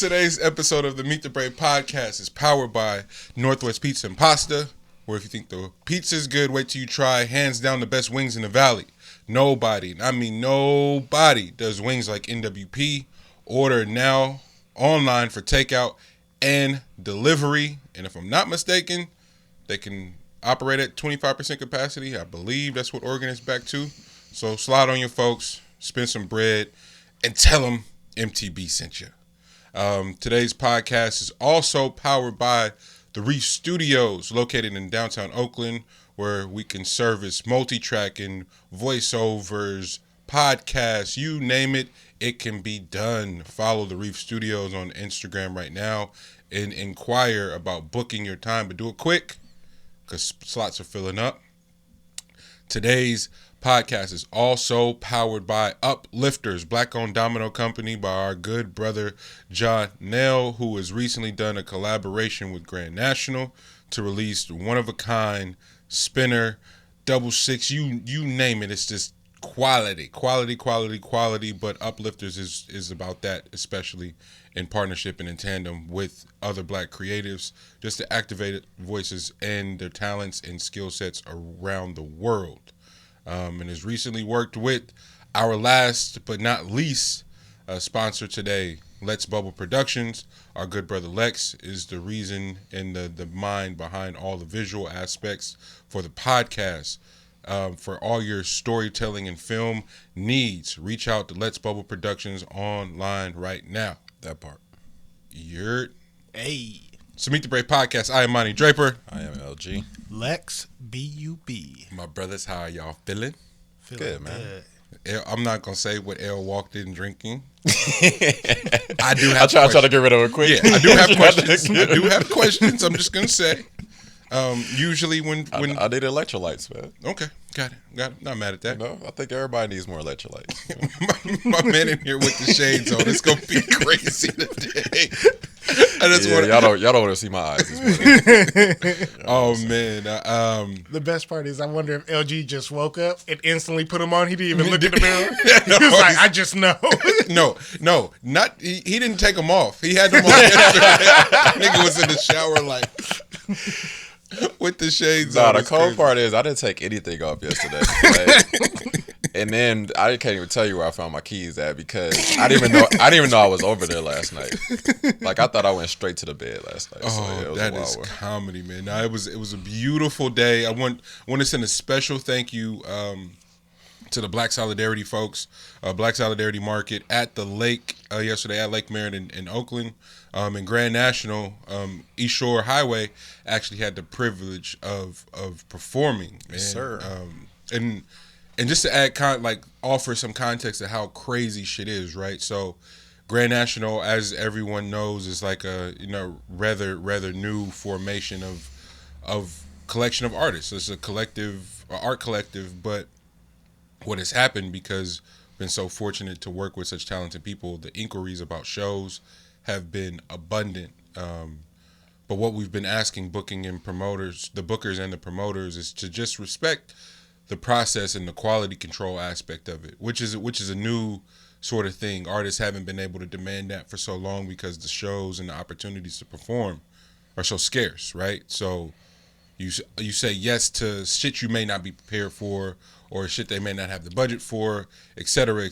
Today's episode of the Meet the Brave podcast is powered by Northwest Pizza and Pasta, where if you think the pizza is good, wait till you try hands down the best wings in the valley. Nobody does wings like NWP. Order now online for takeout and delivery. And if I'm not mistaken, they can operate at 25% capacity. I believe that's what Oregon is back to. So slide on your folks, spend some bread, and tell them MTB sent you. Today's podcast is also powered by the Reef Studios, located in downtown Oakland, where we can service multi-tracking, voiceovers, podcasts, you name it, it can be done. Follow the Reef Studios on Instagram right now and inquire about booking your time, but do it quick because slots are filling up. Today's podcast is also powered by Uplifters, Black-owned domino company by our good brother John Nell, who has recently done a collaboration with Grand National to release one-of-a-kind spinner, double six, you name it. It's just quality. But Uplifters is about that, especially in partnership and in tandem with other black creatives, just to activate voices and their talents and skill sets around the world. And has recently worked with our last but not least sponsor today, Let's Bubble Productions. Our good brother Lex is the reason and the mind behind all the visual aspects for the podcast. For all your storytelling and film needs, reach out to Let's Bubble Productions online right now. That part. You're Hey. So Meet the Brave podcast. I am Monty Draper. I am LG. Lex B.U.B. My brothers, how are y'all feeling? Good, man. I'm not going to say what L walked in drinking. I do have I try to get rid of it quick. Yeah, I do have questions. I'm just going to say. Usually when I need electrolytes, man. Okay, got it. Not mad at that. No, I think everybody needs more electrolytes. my man in here with the shades on. It's gonna be crazy today. Y'all don't want to see my eyes this morning. Oh man. The best part is I wonder if LG just woke up and instantly put them on. He didn't even look in the mirror. He was like, I just know. No, not he didn't take them off. He had them on yesterday. Nigga was in the shower like with the shades on. The cold part is I didn't take anything off yesterday. Like, and then I can't even tell you where I found my keys at because I didn't even know I was over there last night. Like I thought I went straight to the bed last night. Oh, that is comedy, man. No, it was a beautiful day. I want to send a special thank you to the Black Solidarity folks, Black Solidarity Market at the lake yesterday at Lake Merritt in Oakland. And Grand National, East Shore Highway, actually had the privilege of performing. Yes, sir. And just to add, offer some context to how crazy shit is, right? So, Grand National, as everyone knows, is like a rather new formation of collection of artists. It's a collective, art collective, but what has happened because I've been so fortunate to work with such talented people, the inquiries about shows have been abundant. But what we've been asking booking and promoters, the bookers and the promoters, is to just respect the process and the quality control aspect of it, which is a new sort of thing. Artists haven't been able to demand that for so long because the shows and the opportunities to perform are so scarce, right? So you say yes to shit you may not be prepared for or shit they may not have the budget for, et cetera,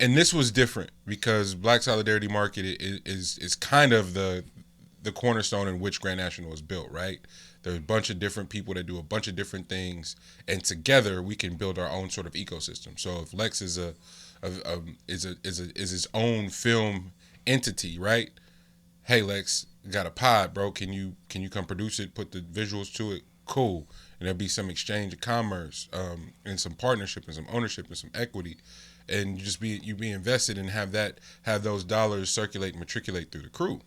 and this was different because Black Solidarity Market is kind of the cornerstone in which Grand National was built, right? There's a bunch of different people that do a bunch of different things, and together we can build our own sort of ecosystem. So if Lex is his own film entity, right? Hey Lex, got a pod, bro. Can you come produce it? Put the visuals to it. Cool. And there'll be some exchange of commerce, and some partnership and some ownership and some equity. And you be invested and have those dollars circulate and matriculate through the crew.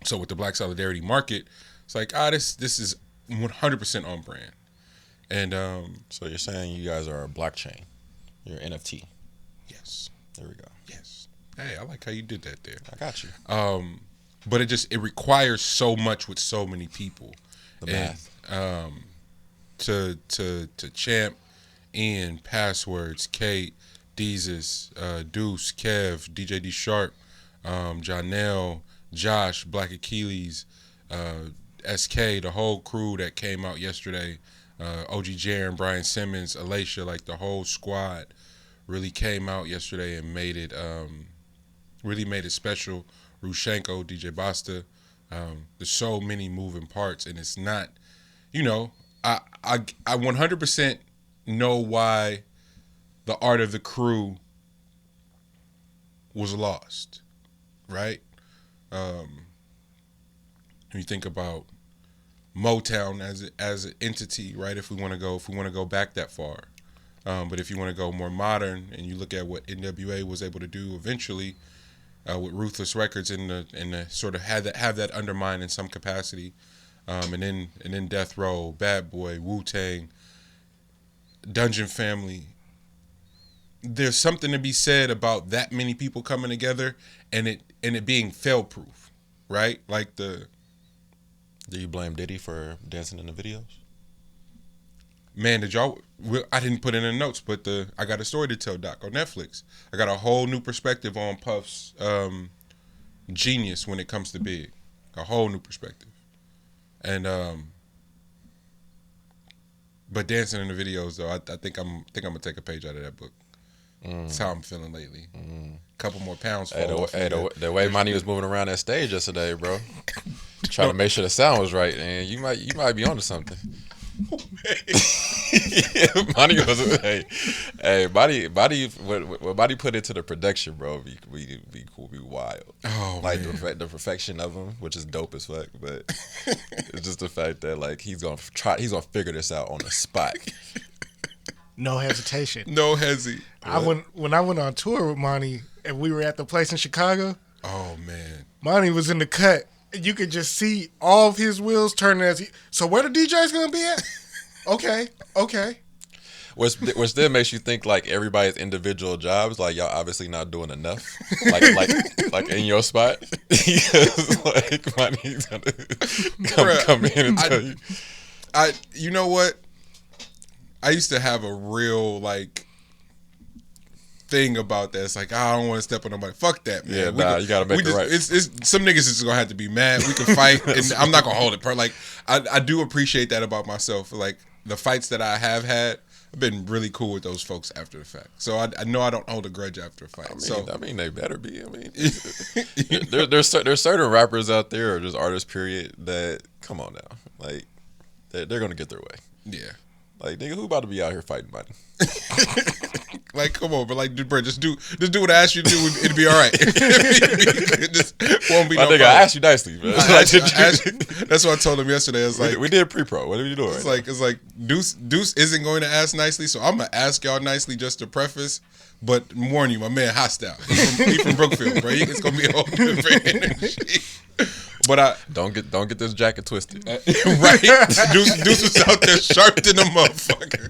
So with the Black Solidarity Market, it's like this is 100% on brand. And so you're saying you guys are a blockchain, you're NFT. Yes. There we go. Yes. Hey, I like how you did that there. I got you. But it requires so much with so many people. The math. To Champ, Ian, Passwords, Kate, Deezus, Deuce, Kev, DJ D Sharp, Janelle, Josh, Black Achilles, SK, the whole crew that came out yesterday, OG Jaren, Brian Simmons, Alacia, like the whole squad really came out yesterday and made it special. Rushenko, DJ Basta. There's so many moving parts, and it's not, I 100% know why the art of the crew was lost, right? When you think about Motown as an entity, right? If we want to go back that far, but if you want to go more modern and you look at what NWA was able to do eventually with Ruthless Records and the sort of have that undermined in some capacity, and then Death Row, Bad Boy, Wu-Tang, Dungeon Family. There's something to be said about that many people coming together and it being fail-proof, right? Like Do you blame Diddy for dancing in the videos? Man, I didn't put it in the notes, but I got a story to tell, Doc, on Netflix. I got a whole new perspective on Puff's genius when it comes to Big. A whole new perspective. And but dancing in the videos though, I think I'm gonna take a page out of that book. That's how I'm feeling lately. Couple more pounds. The way Monty was moving around that stage yesterday, bro. Trying to make sure the sound was right, and you might be onto something. Monty was what Monty put into the production, bro. Be wild. Oh, like man. the perfection of him, which is dope as fuck. But it's just the fact that like he's gonna figure this out on the spot. No hesitation. No hezzy. When I went on tour with Monty and we were at the place in Chicago. Oh man. Monty was in the cut. You could just see all of his wheels turning so where the DJ's gonna be at? Okay. Which then makes you think like everybody's individual jobs, like y'all obviously not doing enough, like in your spot. Because like Monty's gonna come in and tell you. You know what? I used to have a real like thing about that. It's like I don't want to step on nobody. Fuck that, man. Yeah, you gotta make it right. It's some niggas is just gonna have to be mad. We can fight, and I'm not gonna hold it. Like I do appreciate that about myself. Like the fights that I have had, I've been really cool with those folks after the fact. So I know I don't hold a grudge after a fight. I mean, they better be. I mean, there's certain rappers out there or just artists, period, that come on now, like they're gonna get their way. Yeah. Like, nigga, who about to be out here fighting money? Like, come on, but like, bro, just do what I asked you to do. It'll be all right. Just won't be My no nigga, problem. I asked you nicely, bro. That's what I told him yesterday. It's like we did pre-pro. What are you doing? It's like Deuce isn't going to ask nicely, so I'm gonna ask y'all nicely just to preface. But warn you, my man hostile. He from Brookfield, bro. It's gonna be a whole different energy. But I don't get this jacket twisted. Right, Deuce was out there sharp than a motherfucker.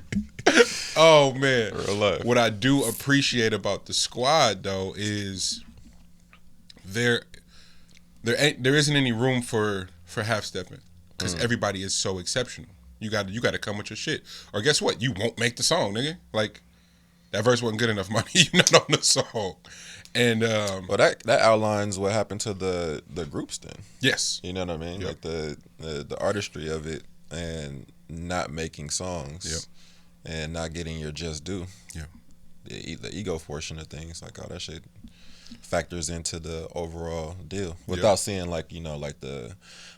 Oh man, Real life. What I do appreciate about the squad though is there isn't any room for half stepping because everybody is so exceptional. You got to come with your shit, or guess what? You won't make the song, nigga. Like that verse wasn't good enough, money. You're not on the song. And well, that outlines what happened to the groups then. Yes, you know what I mean. Yep. Like the artistry of it and not making songs. Yep. And not getting your just due. Yeah. The ego portion of things, like all that shit factors into the overall deal without seeing like like the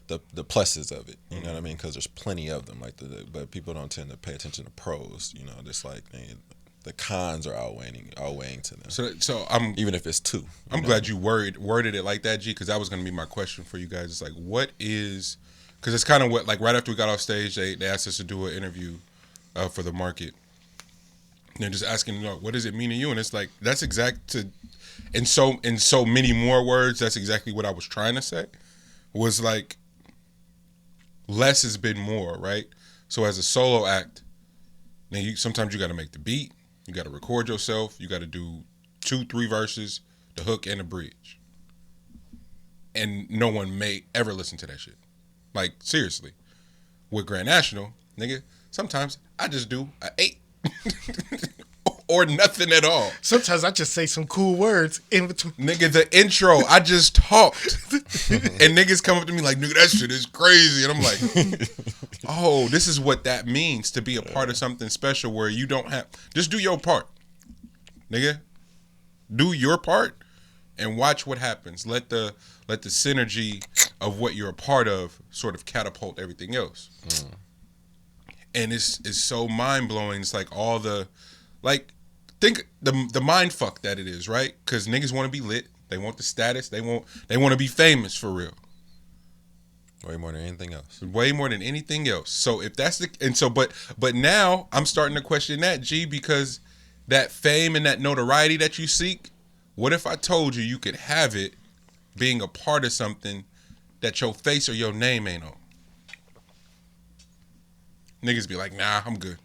pluses of it. You know what I mean? Because there's plenty of them. Like but people don't tend to pay attention to pros. Just like the cons are outweighing to them. So I'm even if it's two. I'm glad you worded it like that, G, because that was going to be my question for you guys. It's like, what is? Because it's kind of what, like, right after we got off stage, they asked us to do an interview for the market. And they're just asking, what does it mean to you? And it's like, that's in so many more words, that's exactly what I was trying to say. Was like, less has been more, right? So as a solo act, now sometimes you got to make the beat, you got to record yourself, you got to do 2-3 verses, the hook and the bridge. And no one may ever listen to that shit. Like, seriously. With Grand National, nigga, sometimes I just do an 8 or nothing at all. Sometimes I just say some cool words in between. Nigga, the intro, I just talked. And niggas come up to me like, nigga, that shit is crazy. And I'm like, oh, this is what that means to be a part of something special where you don't have, just do your part. Nigga, do your part and watch what happens. Let the synergy of what you're a part of sort of catapult everything else. And it's so mind-blowing. It's like all the, like, think the mind fuck that it is, right? Because niggas want to be lit. They want the status. They want to be famous for real. Way more than anything else. Way more than anything else. So if that's the, and so, but now I'm starting to question that, G, because that fame and that notoriety that you seek, what if I told you you could have it being a part of something that your face or your name ain't on? Niggas be like, nah, I'm good.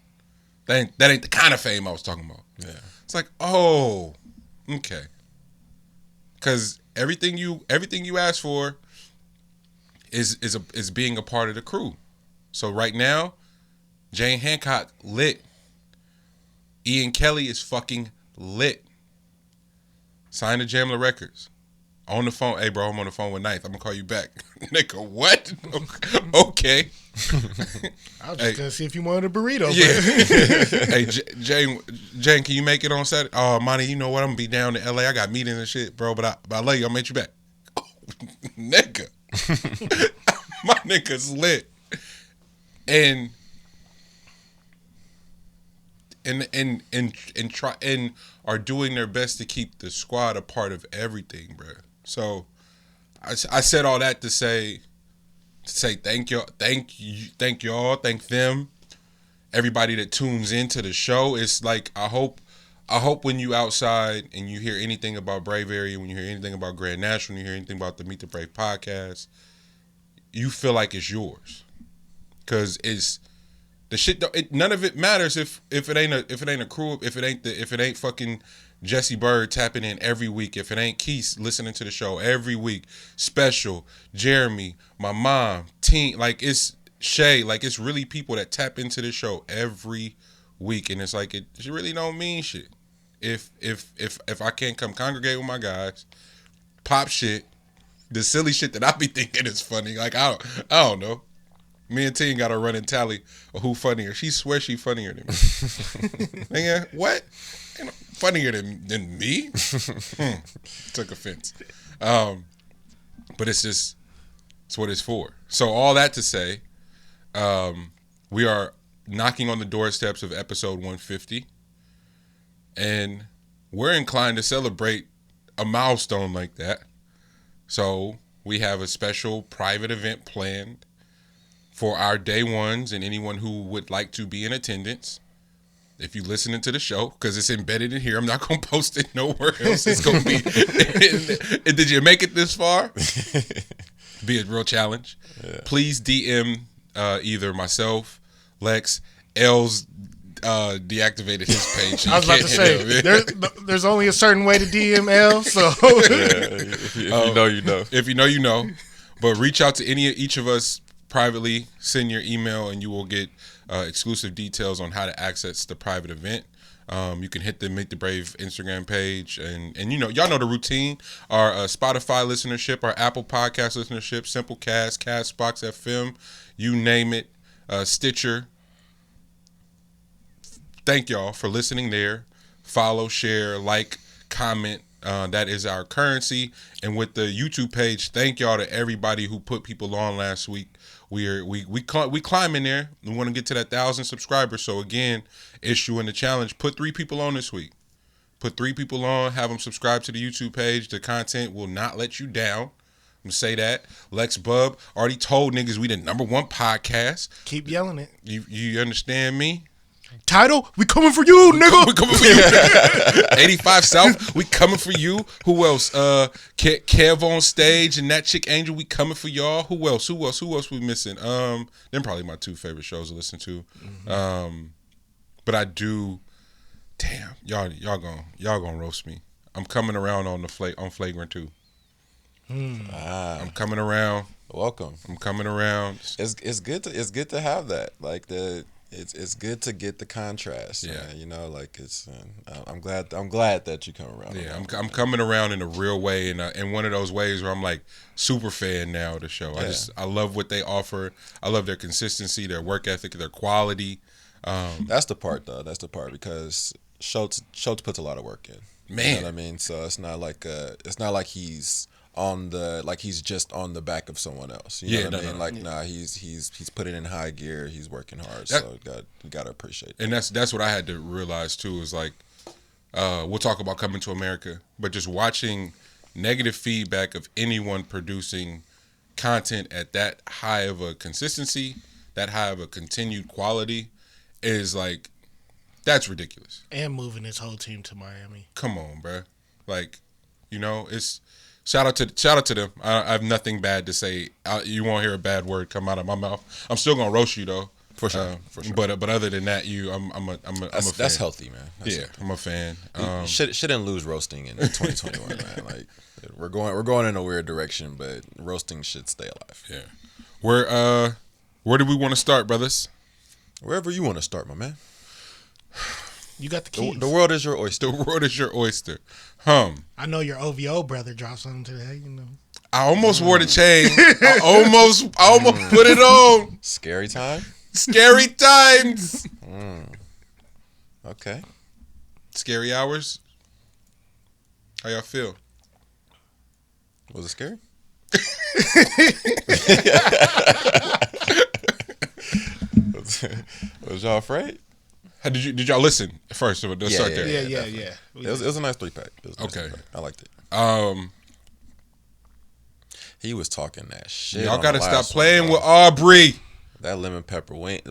That ain't the kind of fame I was talking about. Yeah. It's like, oh, okay. Cause everything you ask for is being a part of the crew. So right now, Jane Hancock lit. Ian Kelly is fucking lit. Signed to Jamla Records. On the phone. Hey, bro, I'm on the phone with Ninth. I'm going to call you back. Nigga, what? Okay. I was just going to see if you wanted a burrito. Yeah. Hey, Jane, can you make it on Saturday? Oh, Monty, you know what? I'm going to be down in L.A. I got meetings and shit, bro, but I love you. I'll meet you back. Oh, nigga. My nigga's lit. And try and are doing their best to keep the squad a part of everything, bro. So I said all that to say thank y'all, thank them, everybody that tunes into the show. It's like I hope when you outside and you hear anything about Brave Area, when you hear anything about Grand National, you hear anything about the Meet the Brave podcast, you feel like it's yours, because it's the shit. None of it matters if it ain't a crew, if it ain't fucking Jesse Bird tapping in every week, if it ain't Keith listening to the show every week, Special, Jeremy, my mom, Teen, like it's Shay, like it's really people that tap into the show every week, and it's like it really don't mean shit if I can't come congregate with my guys, pop shit, the silly shit that I be thinking is funny, like I don't know. Me and Teen got a running tally of who funnier. She swears she funnier than me. Nigga, what? Ain't funnier than me? Took offense. But it's what it's for. So all that to say, we are knocking on the doorsteps of episode 150. And we're inclined to celebrate a milestone like that. So we have a special private event planned for our day ones and anyone who would like to be in attendance. If you listening to the show, because it's embedded in here, I'm not going to post it nowhere else. It's going to be, and did you make it this far? Be a real challenge. Yeah. Please DM either myself, Lex, L's deactivated his page. So I was about to say, there's only a certain way to DM L, so. If you know, you know. If you know, you know. But reach out to each of us privately, send your email, and you will get exclusive details on how to access the private event. You can hit the Meet the Brave Instagram page, and you know, y'all know the routine. Our Spotify listenership, our Apple Podcast listenership, Simplecast, Castbox FM, you name it, Stitcher. Thank y'all for listening there. Follow, share, like, comment. That is our currency. And with the YouTube page, thank y'all to everybody who put people on last week. We climbing there. We want to get to that 1,000 subscribers. So again, issuing the challenge. Put 3 people on this week. Put 3 people on. Have them subscribe to the YouTube page. The content will not let you down. I'm gonna say that. Lex Bub already told niggas we the #1 podcast. Keep yelling it. You understand me? Title, we coming for you, nigga. We coming for you. 85 South, we coming for you. Who else? Kev on stage and that chick Angel, we coming for y'all. Who else we missing? Them probably my 2 favorite shows to listen to. Mm-hmm. But I do. Damn, y'all gonna roast me. I'm coming around on Flagrant 2. I'm coming around. Welcome. I'm coming around. It's good to have that. Like it's good to get the contrast. Yeah. Man. You know, like it's. I'm glad that you come around. Yeah, I'm coming around in a real way, and in one of those ways where I'm like super fan now of the show. Yeah. I love what they offer. I love their consistency, their work ethic, their quality. That's the part though. That's the part because Schultz puts a lot of work in. Man. You know what I mean? So it's not like he's he's just on the back of someone else. You know what I mean? Like nah, he's put it in high gear. He's working hard. So you got to appreciate that. And that's what I had to realize too. Is like we'll talk about Coming to America, but just watching negative feedback of anyone producing content at that high of a consistency, that high of a continued quality, is like that's ridiculous. And moving his whole team to Miami. Come on, bro. Like, you know, it's shout out to them. I have nothing bad to say. You won't hear a bad word come out of my mouth. I'm still gonna roast you though, for sure. But other than that, I'm a fan. That's healthy, man. That's healthy. I'm a fan. Shouldn't lose roasting in 2021, man. Like we're going in a weird direction, but roasting should stay alive. Yeah. Where do we want to start, brothers? Wherever you want to start, my man. You got the keys. The world is your oyster. The world is your oyster. I know your OVO brother dropped something today. You know. I almost wore the chain. I almost put it on. Scary time. Scary times. Okay. Scary hours. How y'all feel? Was it scary? Was y'all afraid? Did y'all listen first? Let's start there. Yeah. It was a nice 3-pack. Okay. I liked it. He was talking that shit. Y'all got to stop playing with Aubrey. That lemon pepper lemon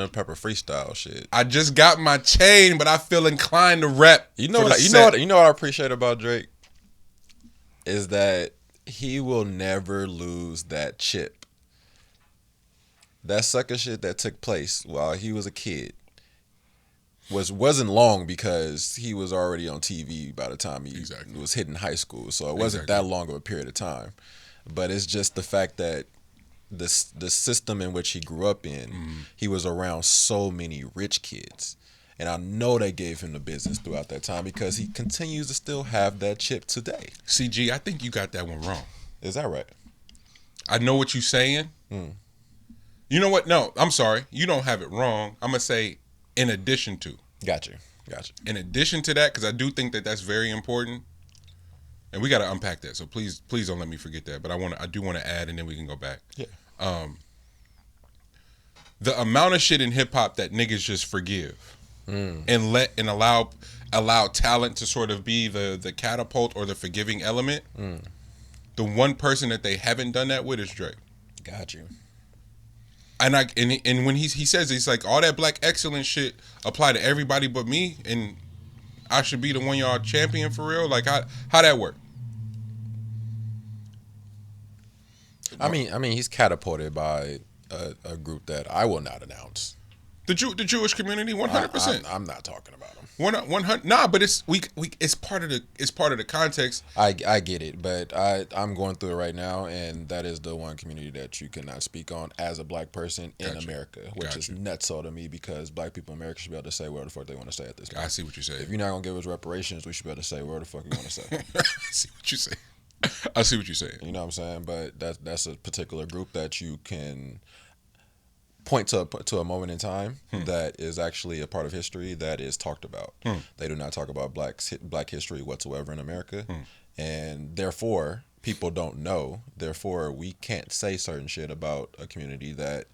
pepper freestyle shit. I just got my chain, but I feel inclined to rap. You know what I appreciate about Drake is that he will never lose that chip. That sucker shit that took place while he was a kid wasn't long because he was already on TV by the time he was hitting high school. So it wasn't that long of a period of time. But it's just the fact that the system in which he grew up in, he was around so many rich kids. And I know they gave him the business throughout that time because he continues to still have that chip today. CG, I think you got that one wrong. Is that right? I know what you're saying. You know what? No, I'm sorry. You don't have it wrong. I'm going to say in addition to. Gotcha. In addition to that, because I do think that that's very important. And we got to unpack that. So please don't let me forget that. But I do want to add, and then we can go back. Yeah. The amount of shit in hip hop that niggas just forgive and allow talent to sort of be the catapult or the forgiving element. The one person that they haven't done that with is Drake. Got you. And when he says it's like all that black excellence shit apply to everybody but me, and I should be the one y'all champion for real. Like how that work? I mean, he's catapulted by a group that I will not announce. The Jewish community, 100%. I'm not talking about them. 100. Nah, but it's part of the context. I get it, but I'm going through it right now, and that is the one community that you cannot speak on as a black person in America, which is nutso to me because black people in America should be able to say whatever the fuck they want to say at this point. I see what you say. If you're not gonna give us reparations, we should be able to say whatever the fuck we want to say. I see what you say. I see what you're saying. You know what I'm saying? But that's a particular group that you can point to a moment in time that is actually a part of history that is talked about. They do not talk about black history whatsoever in America, and therefore people don't know. Therefore, we can't say certain shit about a community that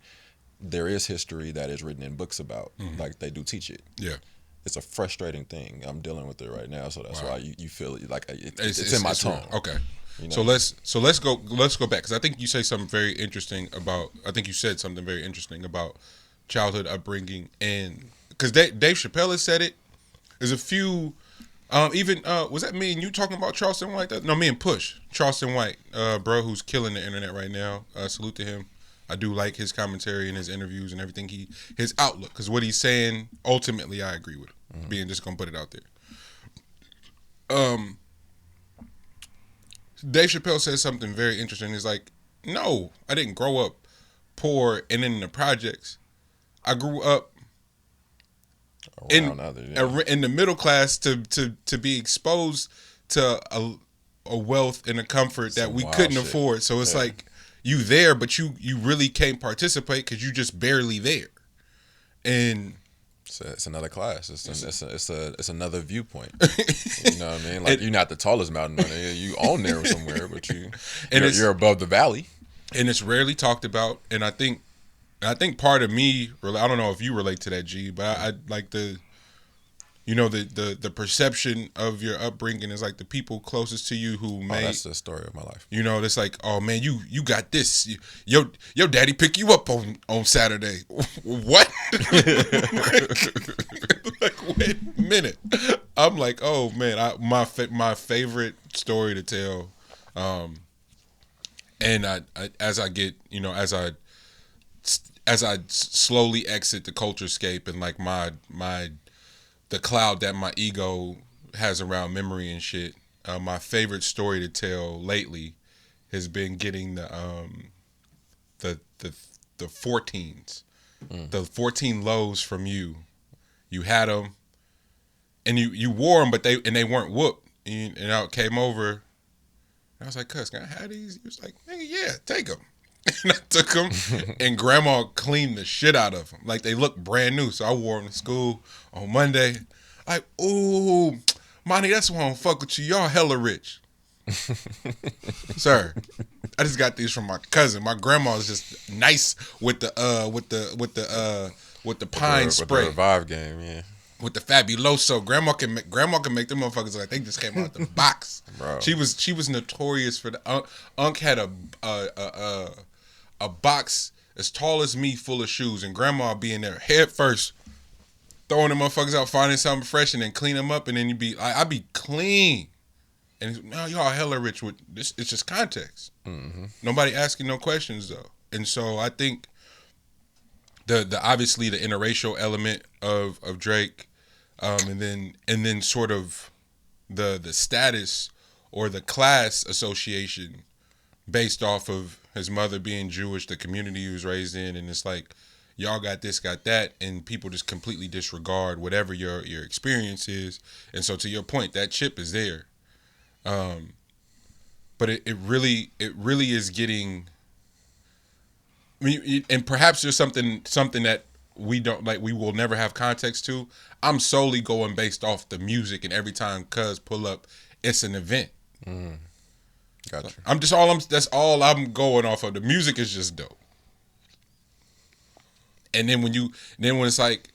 there is history that is written in books about. Like they do teach it. Yeah. It's a frustrating thing. I'm dealing with it right now, so that's why you feel it like it's in my tone. Okay. You know? So let's go back because I think you say something very interesting about. I think you said something very interesting about childhood upbringing, and because Dave Chappelle has said it. There's a few, even was that me and you talking about Charleston White? No, me and Push Charleston White, bro, who's killing the internet right now. Salute to him. I do like his commentary and his interviews and everything. His outlook, because what he's saying ultimately, I agree with. Being just gonna put it out there. Dave Chappelle says something very interesting. He's like, no, I didn't grow up poor and in the projects. I grew up in the middle class to be exposed to a wealth and a comfort that we couldn't afford. So it's like you there, but you really can't participate because you just barely there. And it's another class. It's another viewpoint. You know what I mean? Like you're not the tallest mountain on there. You own there somewhere, but you're above the valley. And it's rarely talked about. And I think part of me, I don't know if you relate to that, G, but I like the perception of your upbringing is like the people closest to you who made. That's the story of my life. You know, it's like, oh man, you got this. Your daddy pick you up on Saturday. What? like, wait a minute. I'm like, oh man, my favorite story to tell. And as I slowly exit the culture scape and like the cloud that my ego has around memory and shit, my favorite story to tell lately has been getting the 14s, the 14 lows from you. You had them, and you wore them, but they weren't whooped. And I came over. I was like, "Cuz, can I have these?" He was like, "Nigga, yeah, take them." And I took them, and Grandma cleaned the shit out of them. Like, they look brand new. So I wore them to school on Monday. Like, ooh, Monty, that's why I don't fuck with you. Y'all hella rich. Sir, I just got these from my cousin. My grandma is just nice with the pine spray. With the Revive game, yeah. With the Fabuloso, grandma can make them motherfuckers like they just came out the box. Bro. She was notorious for the Unc had a box as tall as me full of shoes, and grandma be in there head first, throwing the motherfuckers out, finding something fresh, and then clean them up, and then I be clean. And now y'all hella rich with this. It's just context. Mm-hmm. Nobody asking no questions though, and so I think the obviously the interracial element of Drake, and then sort of the status or the class association based off of his mother being Jewish, the community he was raised in, and it's like y'all got this, got that, and people just completely disregard whatever your experience is. And so to your point, that chip is there. But it really is getting. I mean, and perhaps there's something that we don't like. We will never have context to. I'm solely going based off the music, and every time Cuz pull up, it's an event. Gotcha. That's all I'm going off of. The music is just dope. And then when it's like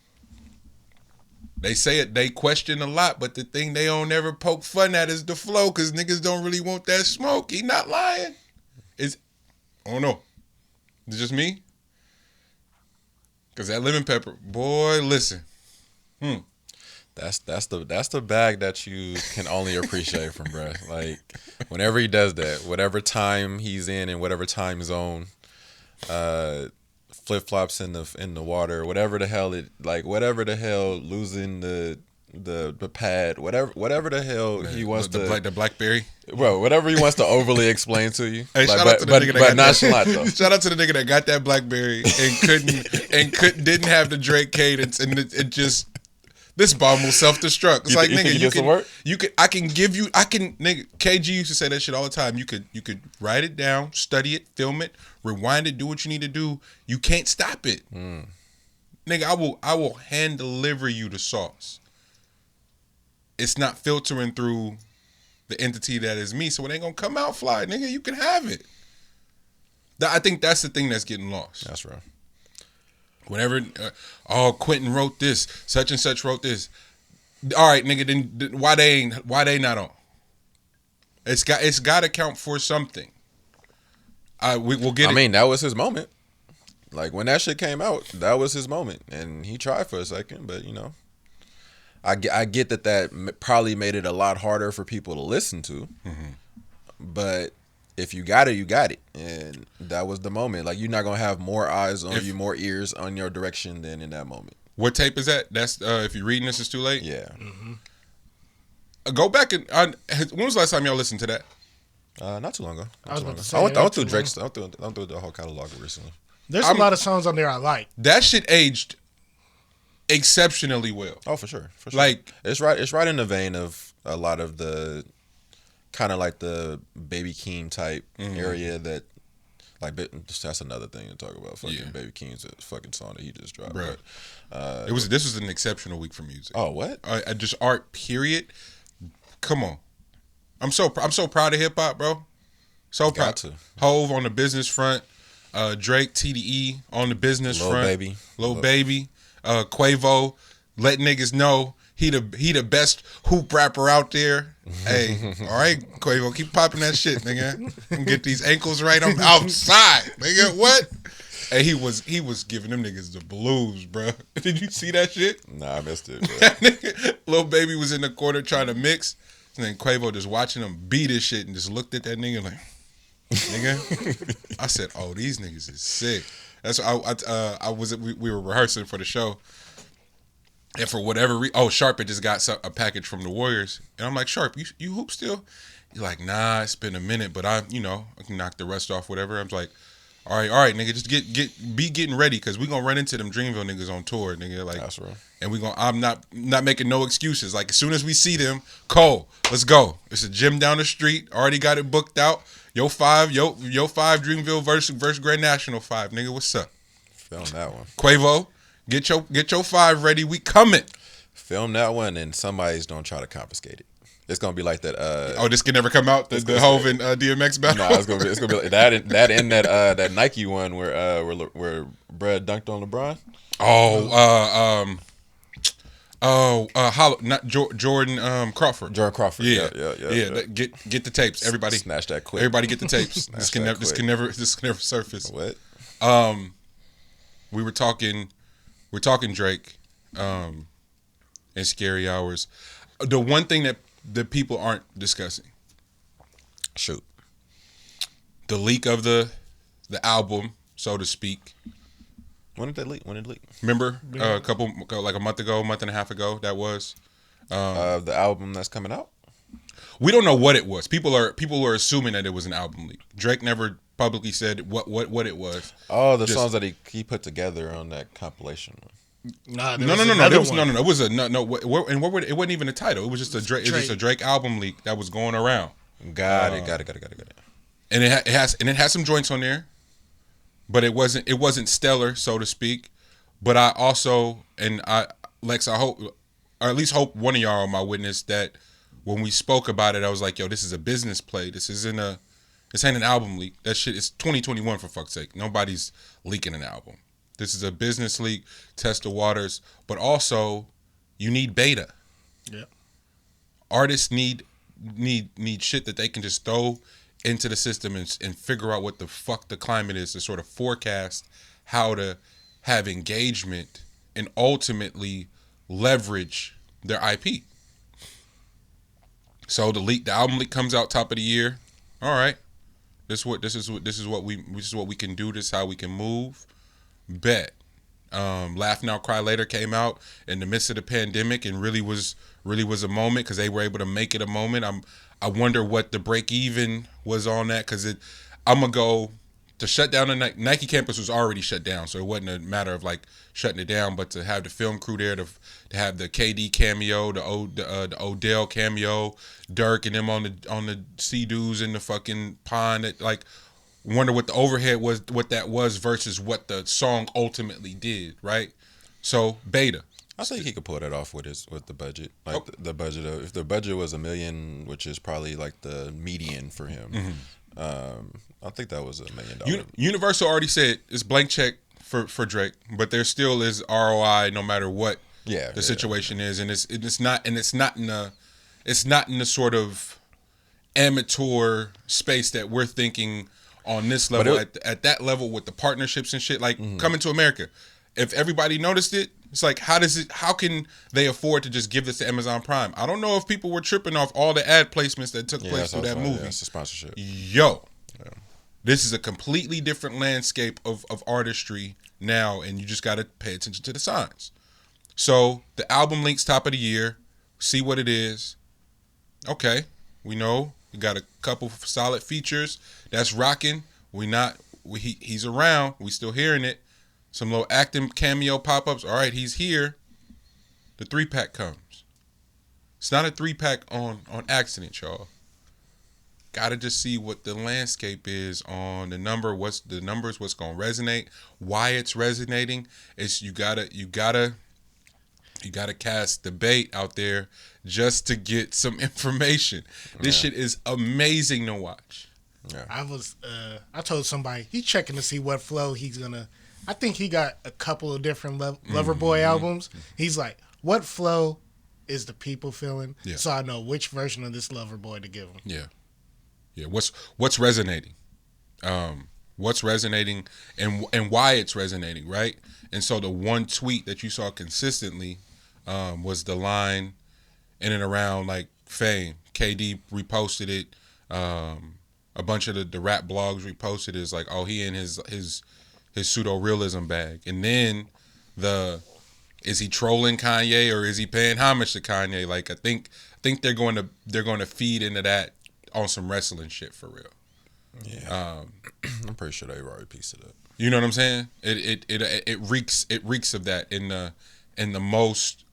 they say it, they question a lot, but the thing they don't ever poke fun at is the flow, because niggas don't really want that smoke. He not lying. I don't know. It's just me. Cause that lemon pepper, boy, listen. That's the bag that you can only appreciate from bruh. Like whenever he does that, whatever time he's in whatever time zone, flip flops in the water, whatever the hell losing the pad, whatever the hell he wants the BlackBerry. Bro, whatever he wants to overly explain to you. Hey, like, shout out to the nigga that got nonchalant though. Shout out to the nigga that got that BlackBerry and didn't have the Drake cadence, and it just. This bomb will self-destruct. It's like, nigga, nigga, KG used to say that shit all the time. You could write it down, study it, film it, rewind it, do what you need to do. You can't stop it. Nigga, I will hand deliver you the sauce. It's not filtering through the entity that is me, so it ain't gonna come out fly. Nigga, you can have it. I think that's the thing that's getting lost. That's right. Whenever, Quentin wrote this, such and such wrote this. All right, nigga, then why they not on? It's got to count for something. We'll get it. I mean, that was his moment. Like when that shit came out, that was his moment, and he tried for a second, but you know, I get that probably made it a lot harder for people to listen to, but. If you got it, you got it. And that was the moment. Like, you're not going to have more eyes on you, more ears on your direction than in that moment. What tape is that? That's if you're reading this, it's too late? Yeah. Go back and... when was the last time y'all listened to that? Not too long ago. I went through Drake's... I went through the whole catalog recently. There's a lot of songs on there I like. That shit aged exceptionally well. Oh, for sure. Like, it's right in the vein of a lot of the kind of like the Baby Keem type area that. Like, that's another thing to talk about. Fucking Baby Keem's fucking song that he just dropped. Bro. But, this was an exceptional week for music. Oh, what? Just art, period. Come on. I'm so proud of hip hop, bro. So proud. to. Hove on the business front. Drake, TDE on the business front. Lil Baby. Quavo, let niggas know he the best hoop rapper out there. Hey, all right, Quavo, keep popping that shit, nigga. And get these ankles right. I'm outside, nigga. What? Hey, he was giving them niggas the blues, bro. Did you see that shit? Nah, I missed it. Lil Baby was in the corner trying to mix, and then Quavo just watching him beat his shit and just looked at that nigga like, nigga. I said, oh, these niggas is sick. That's we were rehearsing for the show. And for whatever reason, Sharp had just got a package from the Warriors. And I'm like, Sharp, you hoop still? He's like, nah, it's been a minute, but I can knock the rest off, whatever. I'm like, all right, nigga, just be getting ready, because we gonna run into them Dreamville niggas on tour, nigga. Like, that's real. And I'm not making no excuses. Like, as soon as we see them, Cole, let's go. It's a gym down the street. Already got it booked out. Yo 5 Dreamville versus Grand National 5, nigga. What's up? Film that one. Quavo. Get your 5 ready. We coming. Film that one, and somebody's gonna try to confiscate it. It's gonna be like that. This can never come out. The Hove and DMX battle. No, it's gonna be like that in that Nike one where Brad dunked on LeBron. Not Jordan Crawford. Jordan Crawford. Yeah. Get the tapes, everybody. Snatch that quick. Everybody get the tapes. This can never surface. What? We're talking Drake, and Scary Hours. The one thing that the people aren't discussing. Shoot. The leak of the album, so to speak. When did it leak? Remember a month and a half ago, that was the album that's coming out? We don't know what it was. People are assuming that it was an album leak. Drake never publicly said what it was. Oh, the songs that he put together on that compilation. No. It was it wasn't even a title. It was just a Drake album leak that was going around. Got it. And it has some joints on there, but it wasn't stellar, so to speak. But I also, Lex, I hope, or at least hope one of y'all are my witness, that when we spoke about it, I was like, yo, this is a business play. This ain't an album leak. That shit is 2021, for fuck's sake. Nobody's leaking an album. This is a business leak, test the waters, but also you need beta. Yeah. Artists need shit that they can just throw into the system and figure out what the fuck the climate is to sort of forecast how to have engagement and ultimately leverage their IP. So the album leak comes out top of the year. All right. This is what we can do. This is how we can move. Bet. Laugh Now Cry Later came out in the midst of the pandemic and really was a moment, because they were able to make it a moment. I wonder what the break even was on that, because I'm gonna go to shut down the Nike campus was already shut down, so it wasn't a matter of like shutting it down, but to have the film crew there, to have the KD cameo, the Odell cameo, Dirk and them on the Sea-Doos in the fucking pond, that like. Wonder what the overhead was, what that was versus what the song ultimately did, right? So beta. I think he could pull that off with the budget. Like the budget of, if the budget was $1 million, which is probably like the median for him. I think that was $1 million. Universal already said it's blank check for Drake, but there still is ROI no matter what the situation is, and it's not in the sort of amateur space that we're thinking. On this level, at that level with the partnerships and shit, like Coming to America. If everybody noticed it, it's like, how can they afford to just give this to Amazon Prime? I don't know if people were tripping off all the ad placements that took place through that movie. Yeah, it's a sponsorship. This is a completely different landscape of artistry now, and you just got to pay attention to the signs. So the album links top of the year, see what it is. Okay, we know. We got a couple solid features that's rocking. He's around. We still hearing it. Some little acting cameo pop-ups. All right, he's here. the 3-pack comes. It's not a 3-pack on accident, y'all. Gotta just see what the landscape is on the number. What's the numbers? What's gonna resonate? Why it's resonating? It's you gotta cast the bait out there just to get some information. This shit is amazing to watch. Yeah. I told somebody he's checking to see what flow he's gonna. I think he got a couple of different Loverboy albums. He's like, what flow is the people feeling? Yeah. So I know which version of this Loverboy to give him. Yeah. Yeah, what's resonating, what's resonating, and why it's resonating, right? And so the one tweet that you saw consistently was the line in and around like Fame. KD reposted it. A bunch of the rap blogs reposted it. It's like, oh, he in his pseudo realism bag, and then is he trolling Kanye or is he paying homage to Kanye? Like I think they're going to feed into that on some wrestling shit for real. Yeah, I'm pretty sure they already pieced it up. You know what I'm saying? It reeks of that in the most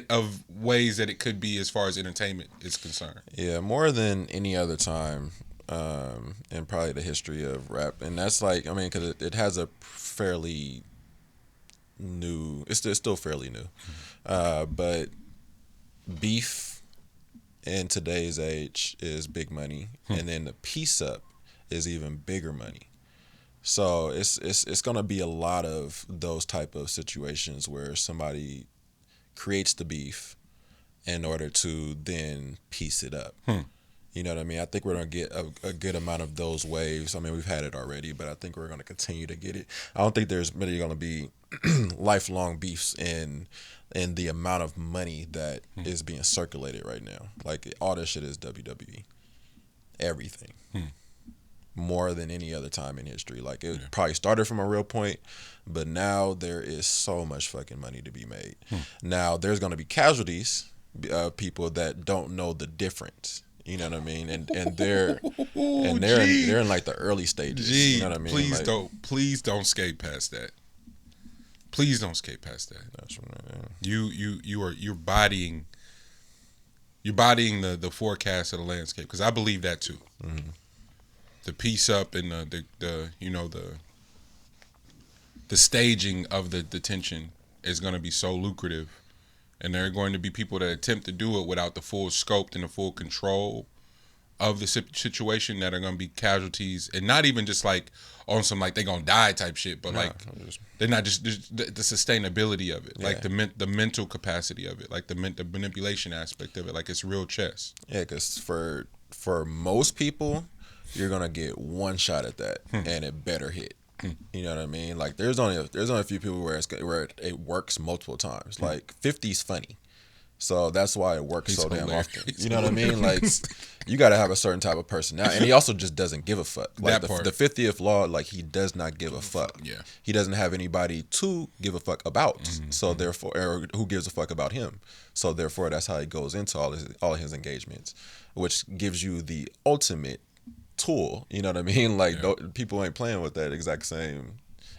of ways that it could be as far as entertainment is concerned. Yeah, more than any other time in probably the history of rap, and that's like, I mean, because it has a fairly new. It's still fairly new, but beef in today's age is big money, and then the piece up is even bigger money. So it's gonna be a lot of those type of situations where somebody creates the beef in order to then piece it up. You know what I mean? I think we're gonna get a good amount of those waves. I mean, we've had it already, but I think we're gonna continue to get it. I don't think there's really gonna be lifelong beefs in the amount of money that is being circulated right now. Like all this shit is WWE. Everything. More than any other time in history. Like it probably started from a real point, but now there is so much fucking money to be made. Now there's going to be casualties, people that don't know the difference. You know what I mean? And they're in like the early stages. You know what I mean? Please don't skate past that. Please don't skate past that. That's right. Yeah. You're bodying the forecast of the landscape, because I believe that too. The piece up and the staging of the tension is going to be so lucrative, and there are going to be people that attempt to do it without the full scope and the full control of the situation that are going to be casualties, and not even just like on some like they gonna die type shit, but like they're not just the sustainability of it, like the mental capacity of it, like the manipulation aspect of it, like it's real chess. Yeah, because for most people, you're gonna get one shot at that, and it better hit. You know what I mean? Like there's only a few people where it works multiple times. Like 50's funny. So that's why it works so damn often. You know what I mean? Like, you got to have a certain type of personality. And he also just doesn't give a fuck. Like, the 50th law, like, he does not give a fuck. Yeah. He doesn't have anybody to give a fuck about. So, therefore, or who gives a fuck about him. So, therefore, that's how he goes into all his engagements, which gives you the ultimate tool. You know what I mean? Like, people ain't playing with that exact same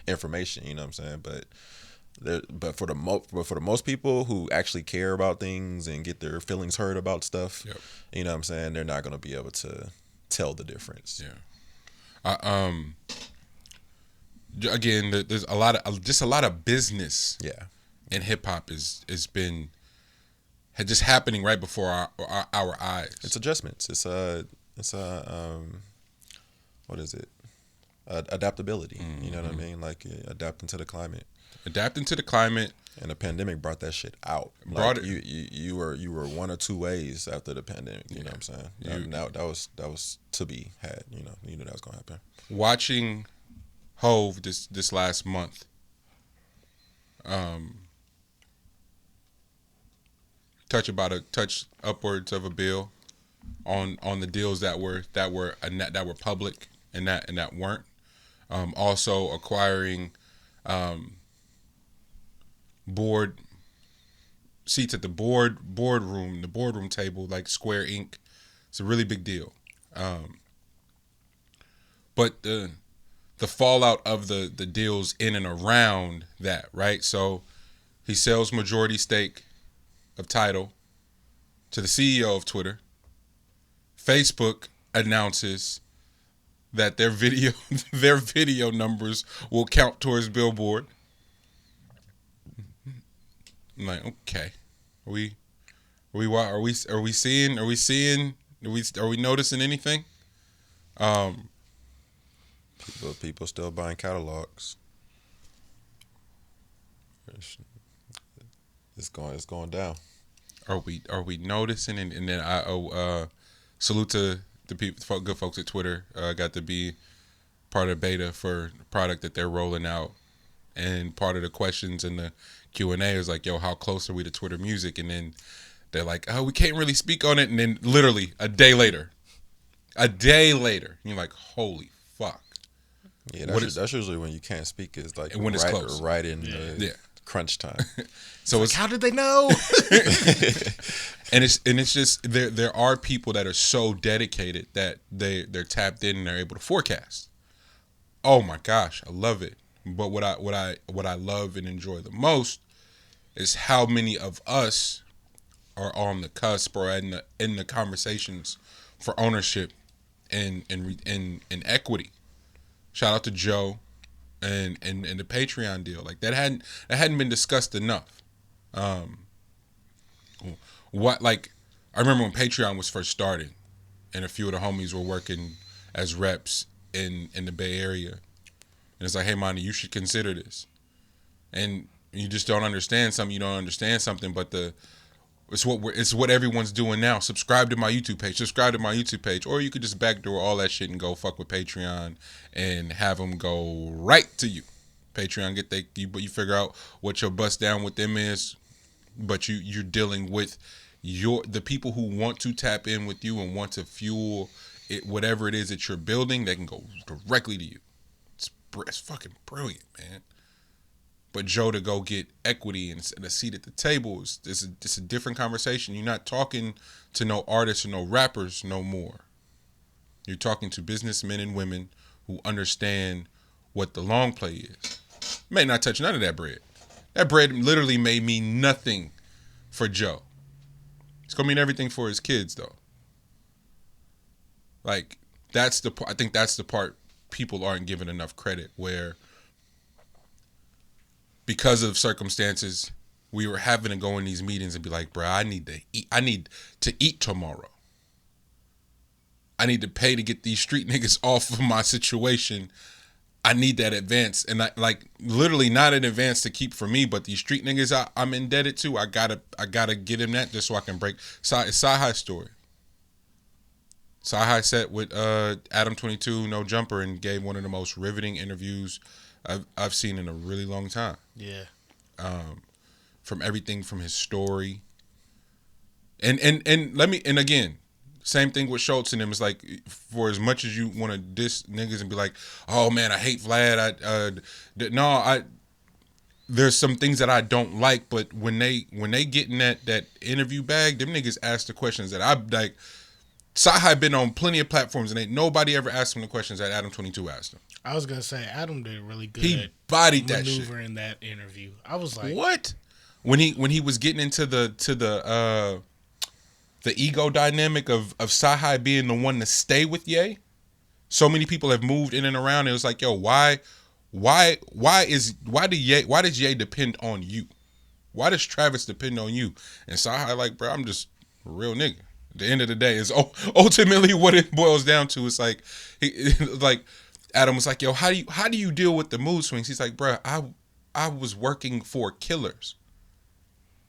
information. You know what I'm saying? But for the most people who actually care about things and get their feelings hurt about stuff, you know what I'm saying, they're not going to be able to tell the difference. Yeah. Again, there's a lot of business. Yeah. In hip hop had just happening right before our eyes. It's adjustments. It's what is it? Adaptability. You know what I mean? Like adapting to the climate. Adapting to the climate, and the pandemic brought that shit out. You were 1 or 2 ways after the pandemic. You know what I'm saying? Now that was to be had. You knew that was gonna happen. Watching Hove this last month, touch upwards of a bill on the deals that were public and that weren't. Also acquiring board seats at the boardroom table, like Square Inc. It's a really big deal. But the fallout of the deals in and around that, right? So He sells majority stake of Tidal to the CEO of Twitter. Facebook announces that their video numbers will count towards Billboard. I'm like, okay, are we noticing anything? People still buying catalogs. It's going down. Are we noticing? And then I salute to the people, good folks at Twitter. Got to be part of beta for the product that they're rolling out, and part of the questions in the Q&A is like, yo, how close are we to Twitter Music? And then they're like, oh, we can't really speak on it. And then literally a day later, you're like, holy fuck. Yeah, that's usually when you can't speak, is like when it's close. Right in the crunch time. So it's how did they know? and it's just there are people that are so dedicated that they're tapped in and they're able to forecast. Oh my gosh, I love it. But what I love and enjoy the most is how many of us are on the cusp or in the conversations for ownership and equity. Shout out to Joe and the Patreon deal. Like that hadn't been discussed enough. I remember when Patreon was first starting and a few of the homies were working as reps in the Bay Area. And it's like, hey, Monty, you should consider this. And you just don't understand something. You don't understand something, but it's what everyone's doing now. Subscribe to my YouTube page. Or you could just backdoor all that shit and go fuck with Patreon and have them go right to you. Patreon but you figure out what your bust down with them is, but you're dealing with the people who want to tap in with you and want to fuel it, whatever it is that you're building. They can go directly to you. It's fucking brilliant, man. But Joe, to go get equity and a seat at the table, it's a different conversation. You're not talking to no artists or no rappers no more. You're talking to businessmen and women who understand what the long play is. May not touch none of that bread. That bread literally may mean nothing for Joe. It's gonna mean everything for his kids, though. Like I think that's the part people aren't given enough credit, where because of circumstances, we were having to go in these meetings and be like, bro, I need to eat tomorrow. I need to pay to get these street niggas off of my situation. I need that advance. And literally not an advance to keep for me, but these street niggas I'm indebted to, I gotta get him that just so I can break. It's Sci-Hi's story. Sci-Hi sat with Adam 22, No Jumper, and gave one of the most riveting interviews I've seen in a really long time. Yeah. From everything from his story. And again, same thing with Schultz and him. It's like, for as much as you want to diss niggas and be like, oh man, I hate Vlad. There's some things that I don't like, but when they get in that interview bag, them niggas ask the questions that I like. Sci-Hi been on plenty of platforms and ain't nobody ever asked him the questions that Adam 22 asked him. I was gonna say Adam did really good. He bodied that shit. Maneuver in that interview. I was like, what? When he was getting into the ego dynamic of Sci-Hi being the one to stay with Ye. So many people have moved in and around. It was like, yo, why does Ye depend on you? Why does Travis depend on you? And Sci-Hi like, bro, I'm just a real nigga. At the end of the day, is ultimately what it boils down to. It's like, Adam was like, yo, how do you deal with the mood swings? He's like, bro, I was working for killers.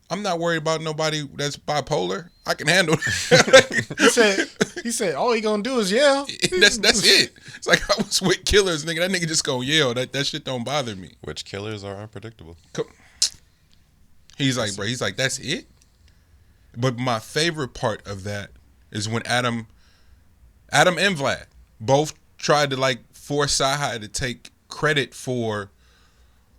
I'm not worried about nobody that's bipolar. I can handle it. he said, all he gonna do is yell. That's it. It's like, I was with killers, nigga. That nigga just gonna yell. That shit don't bother me. Which killers are unpredictable. He's like, bro, that's it? But my favorite part of that is when Adam and Vlad both tried to force Sci-Hi to take credit for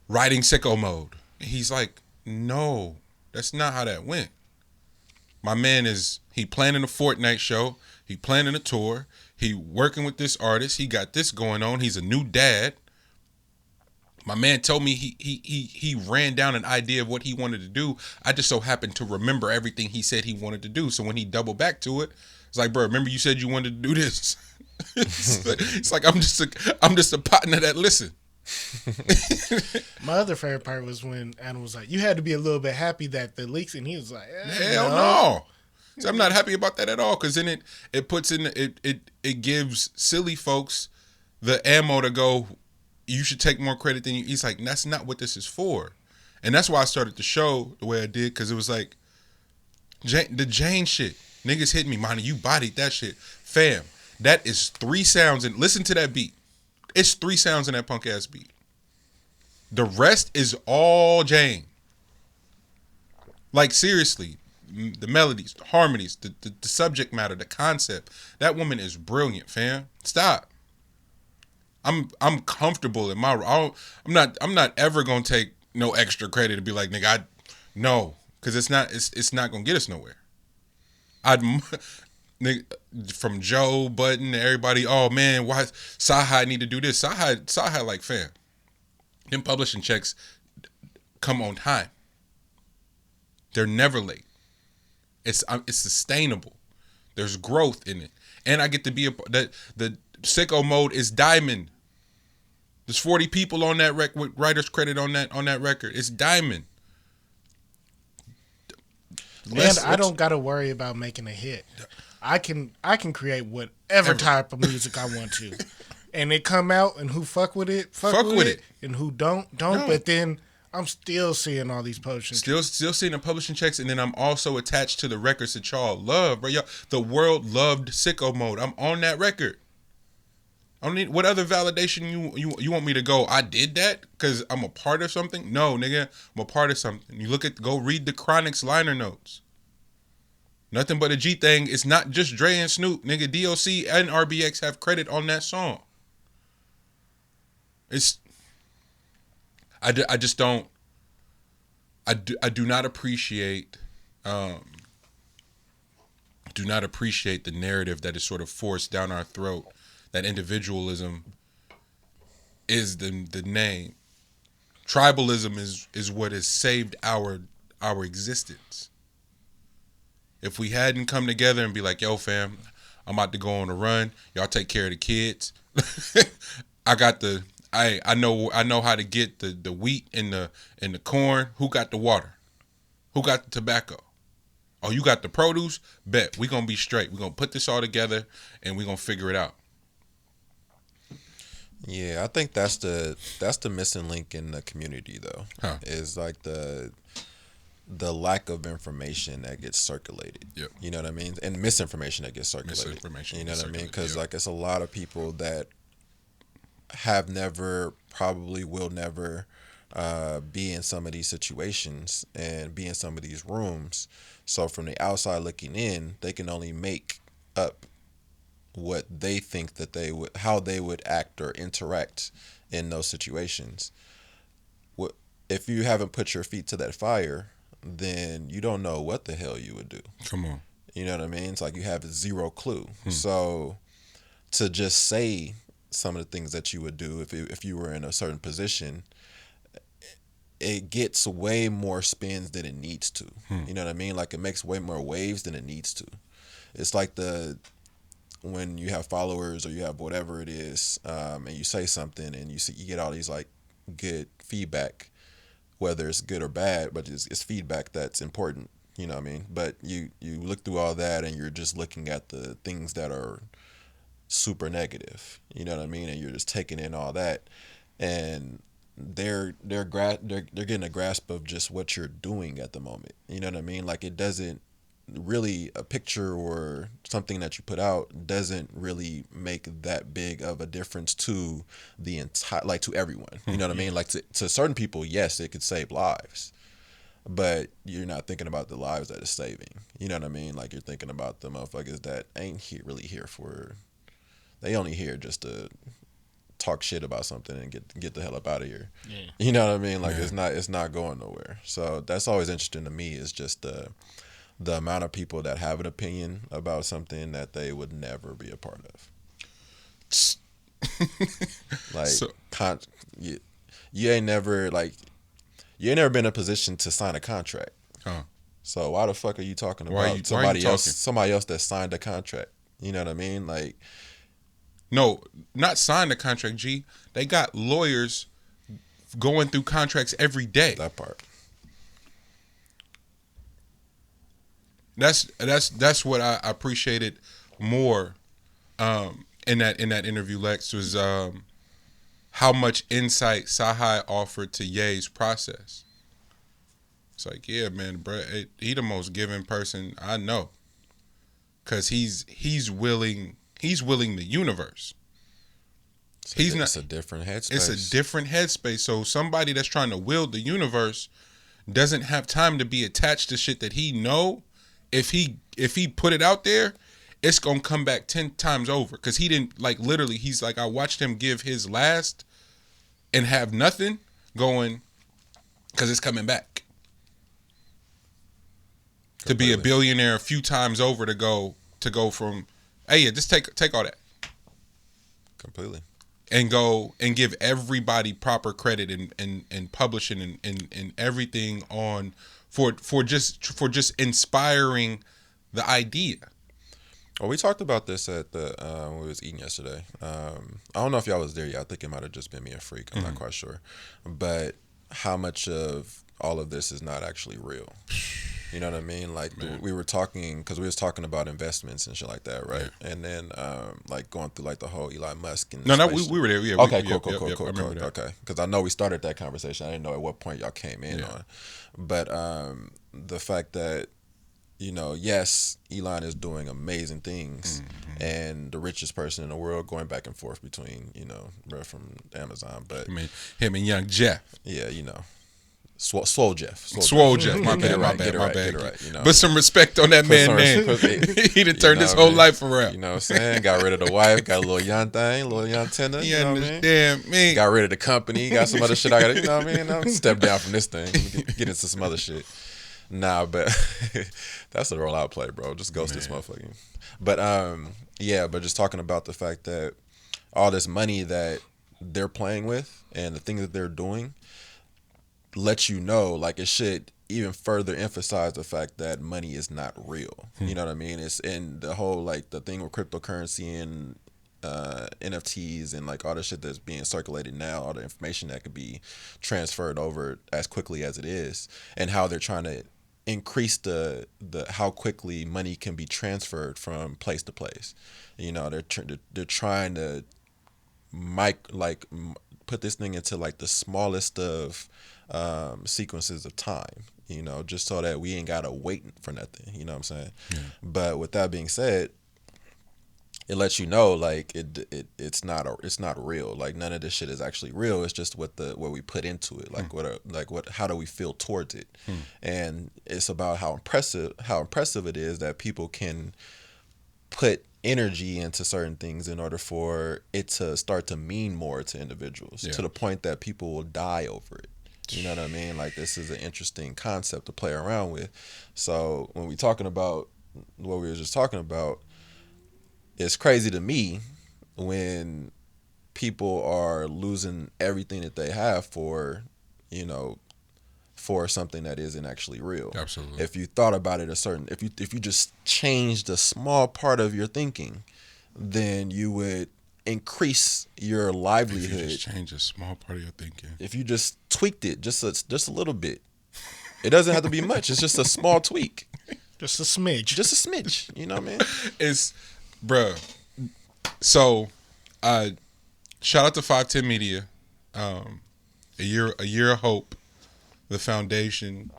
writing Sicko Mode. And he's like, no, that's not how that went. My man he planning a Fortnite show. He planning a tour. He working with this artist. He got this going on. He's a new dad. My man told me he ran down an idea of what he wanted to do. I just so happened to remember everything he said he wanted to do. So when he doubled back to it, it's like, bro, remember you said you wanted to do this. It's like I'm just a partner that listen. My other favorite part was when Adam was like, "You had to be a little bit happy that the leaks," and he was like, "Hell no." So I'm not happy about that at all, because then it puts in it gives silly folks the ammo to go, you should take more credit than you. He's like, that's not what this is for, and that's why I started the show the way I did, because it was like the Jane shit. Niggas hit me, man. You bodied that shit, fam. That is 3 sounds, and listen to that beat. It's 3 sounds in that punk ass beat. The rest is all Jane. Like, seriously. The melodies, the harmonies, the subject matter, the concept. That woman is brilliant, fam. Stop. I'm comfortable in my. I'm not ever gonna take no extra credit to be like, nigga, no, because it's not gonna get us nowhere. Nigga, from Joe Budden to everybody. Oh man, why Sahai need to do this? Sahai like, fam. Them publishing checks come on time. They're never late. It's sustainable. There's growth in it, and I get to be the sicko mode is diamond. There's 40 people on that with writer's credit on that record. It's diamond. And I don't gotta worry about making a hit. I can create whatever type of music I want to, and it come out, and who fuck with it, fuck with it, and who don't. But then I'm still seeing all these publishing checks. Still seeing the publishing checks, and then I'm also attached to the records that y'all love, bro. Y'all, the world loved Sicko Mode. I'm on that record. I don't need what other validation you want me to go. I did that because I'm a part of something. No, nigga, I'm a part of something. You go read the Chronic's liner notes. Nothing but a G thing. It's not just Dre and Snoop, nigga. DOC and RBX have credit on that song. I just don't. I do not appreciate. Do not appreciate the narrative that is sort of forced down our throat. That individualism is the name. Tribalism is what has saved our existence. If we hadn't come together and be like, yo, fam, I'm about to go on a run. Y'all take care of the kids. I know how to get the wheat and the corn. Who got the water? Who got the tobacco? Oh, you got the produce? Bet. We gonna be straight. We gonna put this all together and we gonna figure it out. Yeah, I think that's the missing link in the community though. Is like the lack of information that gets circulated. Yep. You know what I mean? And misinformation that gets circulated. You know what I mean? Because like it's a lot of people that have never, probably will never be in some of these situations and be in some of these rooms. So from the outside looking in, they can only make up what they think that how they would act or interact in those situations. If you haven't put your feet to that fire, then you don't know what the hell you would do. Come on. You know what I mean? It's like you have zero clue. So to just say some of the things that you would do if you were in a certain position, it gets way more spins than it needs to. You know what I mean? Like it makes way more waves than it needs to. It's like when you have followers or you have whatever it is, and you say something and you get all these like good feedback, whether it's good or bad, but it's feedback that's important. You know what I mean? But you look through all that and you're just looking at the things that are super negative. You know what I mean? And you're just taking in all that, and they're getting a grasp of just what you're doing at the moment. You know what I mean? Like it doesn't really, a picture or something that you put out doesn't really make that big of a difference to the entire, like to everyone. You know what I mean? Like to certain people, yes, it could save lives, but you're not thinking about the lives that it's saving. You know what I mean? Like you're thinking about the motherfuckers that ain't really here for, they only here just to talk shit about something and get the hell up out of here. Yeah. You know what I mean? Like it's not going nowhere. So that's always interesting to me, is just the amount of people that have an opinion about something that they would never be a part of. Like, you ain't never been in a position to sign a contract. Huh. So why the fuck are you talking Why about you somebody else? talking? Somebody else that signed a contract. You know what I mean? Like, No, not signed the contract. G, they got lawyers going through contracts every day. that part. That's what I appreciated more in that interview. Lex was how much insight Sahai offered to Ye's process. It's like, yeah, man, bro, he the most giving person I know, cause he's willing the universe. It's a different headspace. It's a different headspace. So somebody that's trying to wield the universe doesn't have time to be attached to shit that he know. If he put it out there, it's gonna come back 10 times over. Cause he didn't, like, literally, he's like, I watched him give his last and have nothing going, cause it's coming back. To be a billionaire a few times over, to go from, hey, yeah, just take all that. Completely. And go and give everybody proper credit and publishing and everything on for just inspiring the idea. Well, we talked about this at the when we was eating yesterday. I don't know if y'all was there yet. I think it might have just been me and Freak. I'm not quite sure. But how much of all of this is not actually real? You know what I mean? Like, we were talking, because we was talking about investments and shit like that, right? Yeah. And then like going through like the whole Elon Musk and we were there. Yeah. Okay, cool. I remember that. Okay, because I know we started that conversation. I didn't know at what point y'all came in on, but the fact that, you know, yes, Elon is doing amazing things, and the richest person in the world, going back and forth between, you know, from Amazon, but I mean, him and young Jeff. Yeah, you know. Swole Jeff. My bad. Right, you know. But some respect on that man's name. He done turned his whole life around. You know what I'm saying? Got rid of the wife, got a little young thing, little young tender. You know what I mean? Got rid of the company, got some other shit I got to, you know what I mean? I'm step down from this thing, get into some other shit. Nah, but that's the role I play, bro. Just ghost this motherfucker. But but just talking about the fact that all this money that they're playing with and the things that they're doing let you know, like, it should even further emphasize the fact that money is not real. You know what I mean? It's in the whole, like, the thing with cryptocurrency and NFTs and like all the shit that's being circulated now, all the information that could be transferred over as quickly as it is, and how they're trying to increase the how quickly money can be transferred from place to place. You know, they're trying to put this thing into like the smallest of sequences of time, you know, just so that we ain't gotta wait for nothing, you know what I'm saying? Yeah. But with that being said, it lets you know, like, it's not real. Like, none of this shit is actually real. It's just what we put into it. Like, how do we feel towards it? And it's about how impressive it is that people can put energy into certain things in order for it to start to mean more to individuals, to the point that people will die over it. You know what I mean? Like, this is an interesting concept to play around with. So when we talking about what we were just talking about, it's crazy to me when people are losing everything that they have for, you know, for something that isn't actually real. Absolutely. If you thought about it if you just changed a small part of your thinking, then you would increase your livelihood. If you just change a small part of your thinking. If you just tweaked it just a little bit. It doesn't have to be much. It's just a small tweak. Just a smidge. Just a smidge. You know what I mean? It's, bruh. So, shout out to 510 Media, a year of hope, the foundation,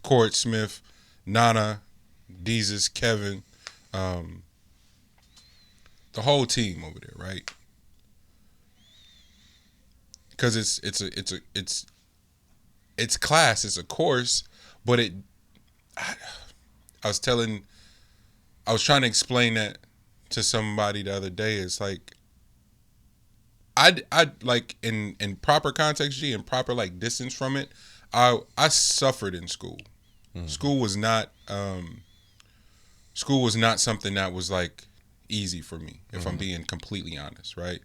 Court Smith, Nana, Deezus, Kevin, the whole team over there, right? Because it's class, it's a course, but I was trying to explain that to somebody the other day. It's like, I like, in proper context, G, in proper, like, distance from it, I suffered in school. Mm-hmm. School was not something that was, like, easy for me, if I'm being completely honest, right?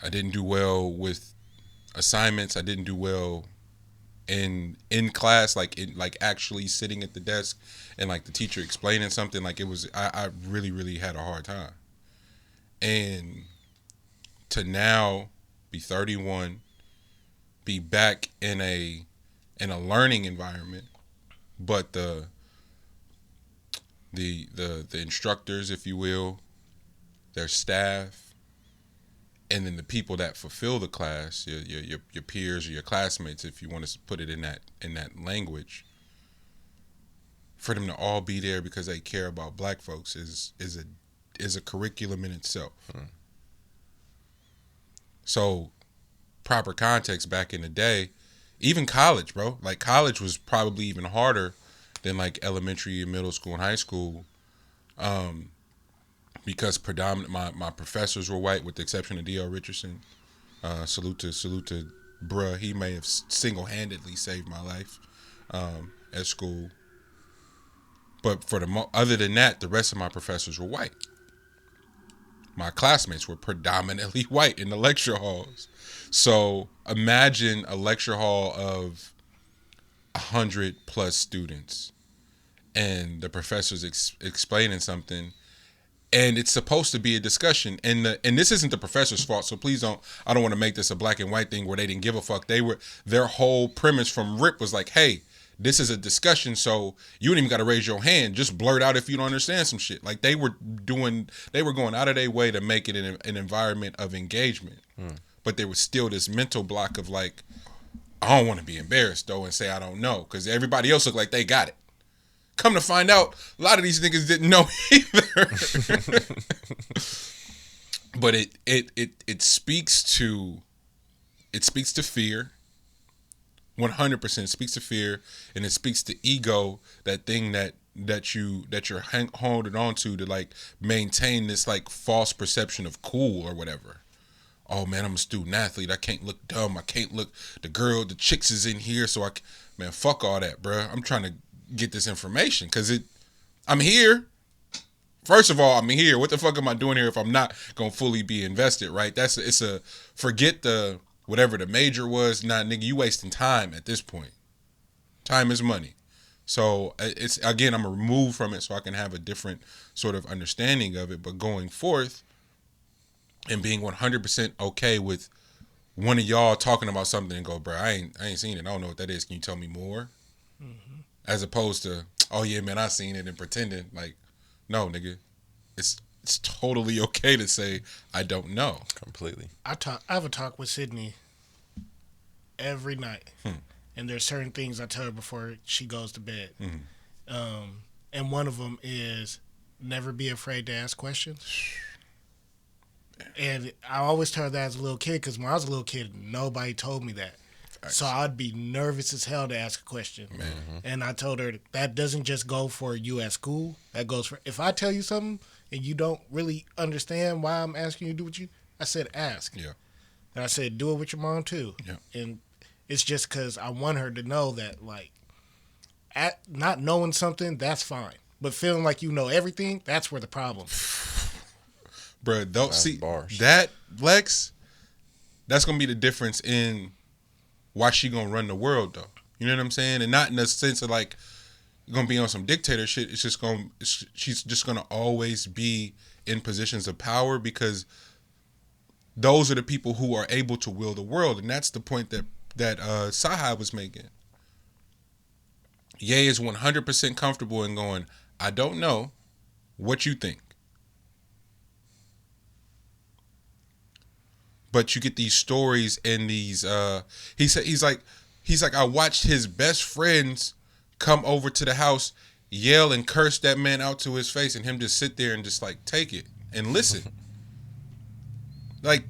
I didn't do well with assignments. I didn't do well in class, like actually sitting at the desk and like the teacher explaining something. Like it was, I really really had a hard time. And to now be 31, be back in a learning environment, but the instructors, if you will, their staff, and then the people that fulfill the class, your peers or your classmates, if you want to put it in that language, for them to all be there because they care about black folks is a curriculum in itself. So, proper context back in the day, even college, bro. Like college was probably even harder than like elementary and middle school and high school. Because my professors were white, with the exception of D.L. Richardson. Salute to bruh. He may have single-handedly saved my life at school. But other than that, the rest of my professors were white. My classmates were predominantly white in the lecture halls. So imagine a lecture hall of 100+ students, and the professor's explaining something. And it's supposed to be a discussion, and this isn't the professor's fault. So please don't. I don't want to make this a black and white thing where they didn't give a fuck. Their whole premise from rip was like, hey, this is a discussion, so you don't even got to raise your hand. Just blurt out if you don't understand some shit. Like they were going out of their way to make it an environment of engagement, but there was still this mental block of like, I don't want to be embarrassed though and say I don't know because everybody else looked like they got it. Come to find out, a lot of these niggas didn't know either. But it speaks to fear. 100% speaks to fear, and it speaks to ego. That thing that you're holding on to like maintain this like false perception of cool or whatever. Oh man, I'm a student athlete. I can't look dumb. I can't look. The chicks is in here, so man, fuck all that, bro. I'm trying to get this information because I'm here. First of all, I'm here. What the fuck am I doing here if I'm not gonna fully be invested, right? Forget the whatever the major was. Nah, nigga, you wasting time at this point. Time is money. So it's, again, I'm removed from it so I can have a different sort of understanding of it. But going forth and being 100% okay with one of y'all talking about something and go, bro, I ain't seen it. I don't know what that is. Can you tell me more? Mm-hmm. As opposed to, oh yeah, man, I seen it and pretending. Like, no, nigga, it's totally okay to say I don't know. Completely. I have a talk with Sydney every night, and there's certain things I tell her before she goes to bed. And one of them is never be afraid to ask questions. And I always tell her that as a little kid, because when I was a little kid, nobody told me that. So I'd be nervous as hell to ask a question. Mm-hmm. And I told her that doesn't just go for you at school. That goes for, if I tell you something and you don't really understand why I'm asking you to do what you, I said ask. Yeah. And I said do it with your mom too. Yeah. And it's just because I want her to know that, like, not knowing something, that's fine. But feeling like you know everything, that's where the problem is. Bruh, don't see bars. That, Lex, that's going to be the difference in why she gonna run the world though. You know what I'm saying? And not in the sense of like gonna be on some dictator shit. She's just gonna always be in positions of power because those are the people who are able to will the world. And that's the point that Sahai was making. Ye is 100% comfortable in going, I don't know what you think. But you get these stories and these he's like I watched his best friends come over to the house, yell and curse that man out to his face, and him just sit there and just like take it and listen. Like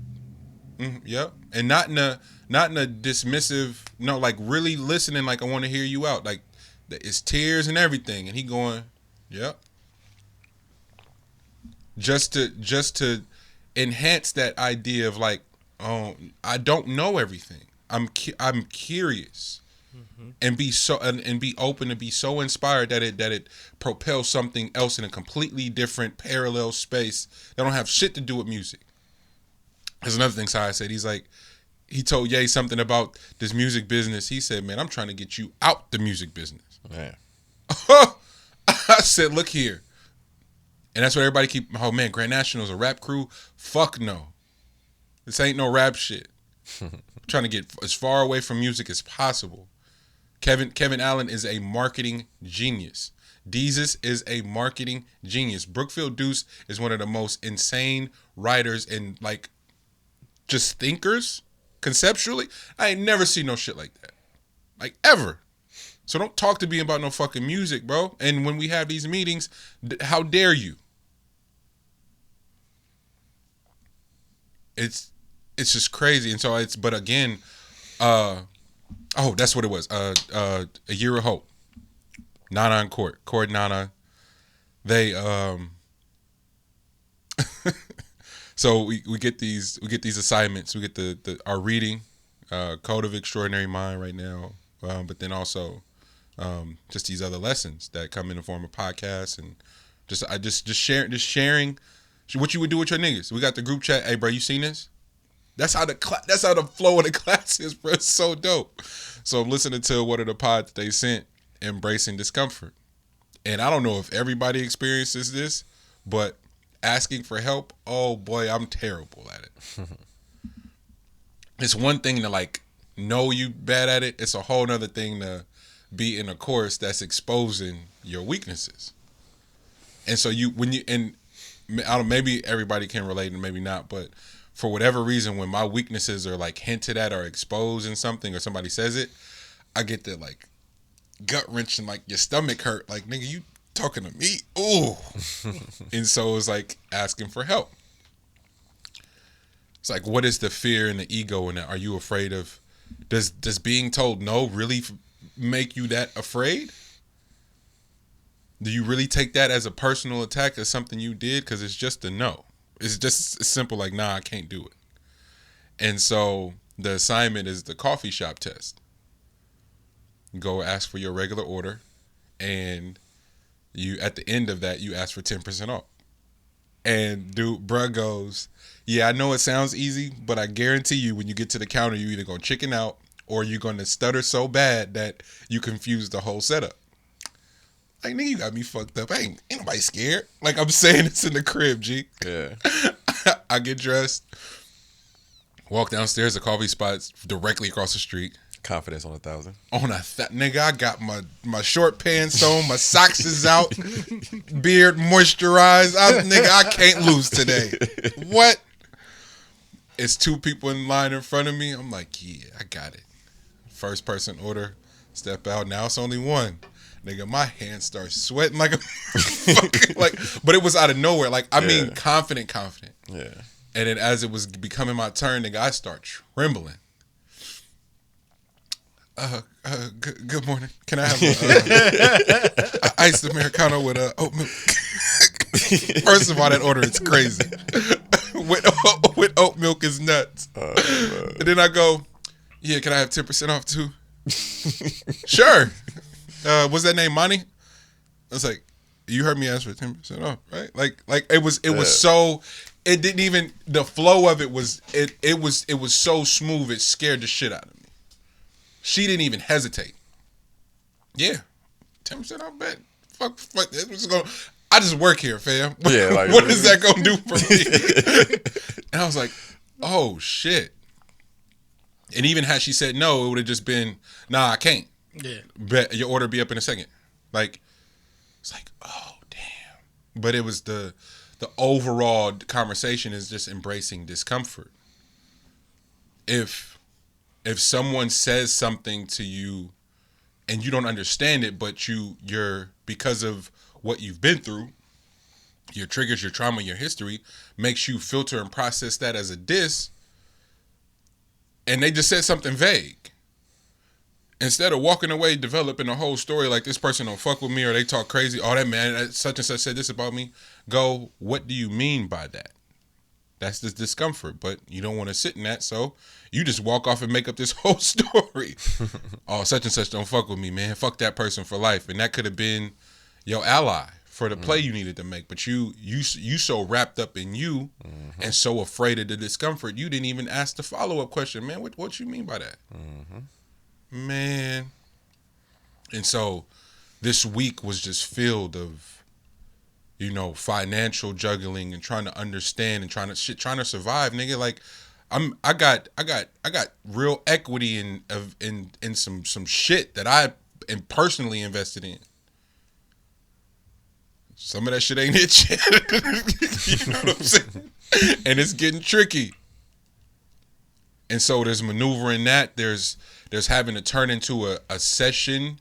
yep. And not in a dismissive, no, like really listening, like I want to hear you out. Like it's tears and everything, and he going, yep. Just to enhance that idea of like, oh, I don't know everything. I'm curious, and be open to be so inspired that it propels something else in a completely different parallel space that don't have shit to do with music. There's another thing Sai said. He's like, he told Ye something about this music business. He said, man, I'm trying to get you out the music business. Man. I said, look here. And that's what everybody keep, oh man, Grand National's a rap crew? Fuck no. This ain't no rap shit. I'm trying to get as far away from music as possible. Kevin Allen is a marketing genius. Deezus is a marketing genius. Brookfield Deuce is one of the most insane writers and like just thinkers conceptually. I ain't never seen no shit like that. Like ever. So don't talk to me about no fucking music, bro. And when we have these meetings, how dare you? It's just crazy. And so but again, that's what it was. A Year of Hope. Nana in court. Court Nana. They so we get these assignments. We get our reading, Code of Extraordinary Mind right now. But then also just these other lessons that come in the form of podcasts and just sharing what you would do with your niggas. We got the group chat. Hey, bro, you seen this? That's how the flow of the class is, bro. It's so dope. So I'm listening to one of the pods they sent, Embracing Discomfort. And I don't know if everybody experiences this, but asking for help, oh boy, I'm terrible at it. It's one thing to like know you bad at it. It's a whole nother thing to be in a course that's exposing your weaknesses. And so maybe everybody can relate and maybe not, but for whatever reason, when my weaknesses are like hinted at or exposed in something or somebody says it, I get that like gut wrenching, like your stomach hurt. Like, nigga, you talking to me? Ooh. And so it's like asking for help. It's like, what is the fear and the ego in that? Are you afraid of, does being told no really make you that afraid? Do you really take that as a personal attack, as something you did? Because it's just a no. It's just simple like, nah, I can't do it. And so the assignment is the coffee shop test. Go ask for your regular order, and you at the end of that, you ask for 10% off. And bruh goes, yeah, I know it sounds easy, but I guarantee you when you get to the counter, you either gonna chicken out or you're gonna stutter so bad that you confuse the whole setup. Like, nigga, you got me fucked up. Ain't nobody scared. Like, I'm saying it's in the crib, G. Yeah. I get dressed, walk downstairs, the coffee spot's directly across the street. Confidence on 1,000. Nigga, I got my short pants on, my socks is out, beard moisturized. Nigga, I can't lose today. What? It's 2 people in line in front of me. I'm like, yeah, I got it. First person order, step out. Now it's only 1. Nigga, my hands start sweating like a fucking, like, but it was out of nowhere. Like, I mean, confident. Yeah. And then as it was becoming my turn, nigga, I start trembling. Good morning. Can I have a iced Americano with oat milk? First of all, that order is crazy. with oat milk is nuts. And then I go, yeah, can I have 10% off too? Sure. What's that name, Monty? I was like, you heard me ask for 10% off, right? Like it was so, it didn't even, the flow of it was so smooth, it scared the shit out of me. She didn't even hesitate. Yeah, 10% off, bet. Fuck. I just work here, fam. Yeah, like, what is that gonna do for me? And I was like, oh shit. And even had she said no, it would have just been, nah, I can't. Yeah. Bet your order be up in a second. Like, it's like, oh damn. But it was the overall conversation is just embracing discomfort. If someone says something to you and you don't understand it, but you're because of what you've been through, your triggers, your trauma, your history makes you filter and process that as a diss, and they just said something vague. Instead of walking away, developing a whole story like this person don't fuck with me or they talk crazy, oh, that man, such and such said this about me, go, what do you mean by that? That's the discomfort, but you don't want to sit in that, so you just walk off and make up this whole story. Oh, such and such don't fuck with me, man. Fuck that person for life. And that could have been your ally for the play you needed to make, but you so wrapped up in you and so afraid of the discomfort, you didn't even ask the follow-up question, man. What you mean by that, man? And so this week was just filled of, financial juggling and trying to understand and trying to survive, nigga. Like I got real equity in some shit that I am personally invested in. Some of that shit ain't it yet. You know what I'm saying? And it's getting tricky. And so there's maneuvering that. There's having to turn into a session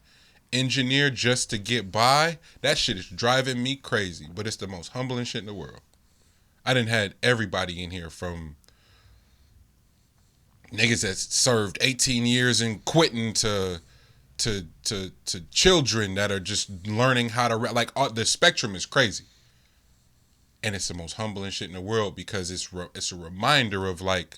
engineer just to get by. That shit is driving me crazy. But it's the most humbling shit in the world. I done had everybody in here from niggas that served 18 years and quitting to children that are just learning how to rap. Like the spectrum is crazy, and it's the most humbling shit in the world because it's a reminder of like,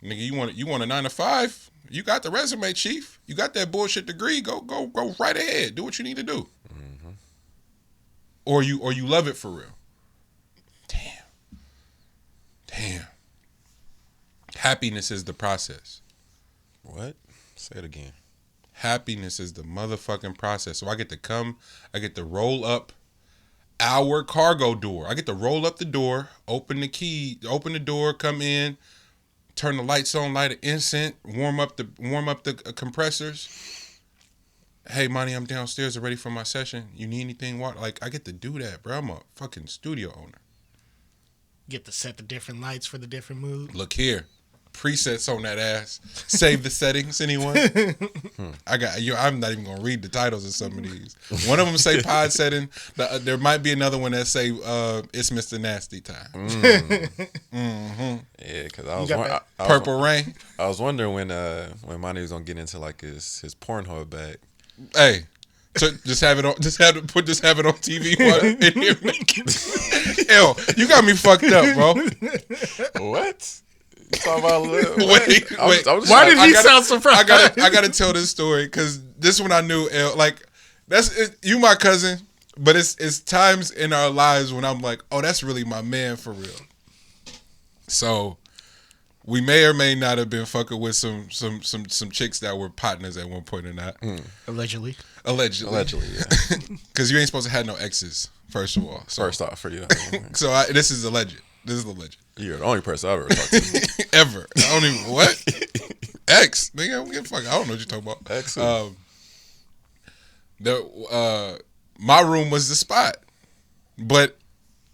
nigga, you want a 9 to 5? You got the resume, chief. You got that bullshit degree. Go right ahead. Do what you need to do. Or you love it for real. Damn. Happiness is the process. What? Say it again. Happiness is the motherfucking process. So I get to roll up our cargo door. I get to roll up the door, open the door, come in, turn the lights on, light an incense, warm up the compressors. Hey, Monty, I'm downstairs ready for my session. You need anything? What? Like, I get to do that, bro. I'm a fucking studio owner. Get to set the different lights for the different moods. Look here. Presets on that ass. Save the settings, anyone? I'm not even gonna read the titles of some of these. One of them say pod setting. There might be another one that say it's Mr. Nasty time. Yeah, because I was Purple Rain. I was wondering when Monty was gonna get into like his Pornhub bag. Hey, so just have it on. Just have it on TV. Ew, you got me fucked up, bro. What? Talking about wait. Why did he sound surprised? I gotta tell this story because this one I knew. Like you, my cousin, but it's times in our lives when I'm like, oh, that's really my man for real. So we may or may not have been fucking with some chicks that were partners at one point or not. Allegedly, yeah. Because you ain't supposed to have no exes. First of all, first off, for you. So this is alleged. You're the only person I've ever talked to. Ever. I don't even what? Ex. Nigga, I don't give a fuck. I don't know what you're talking about. Ex. My room was the spot. But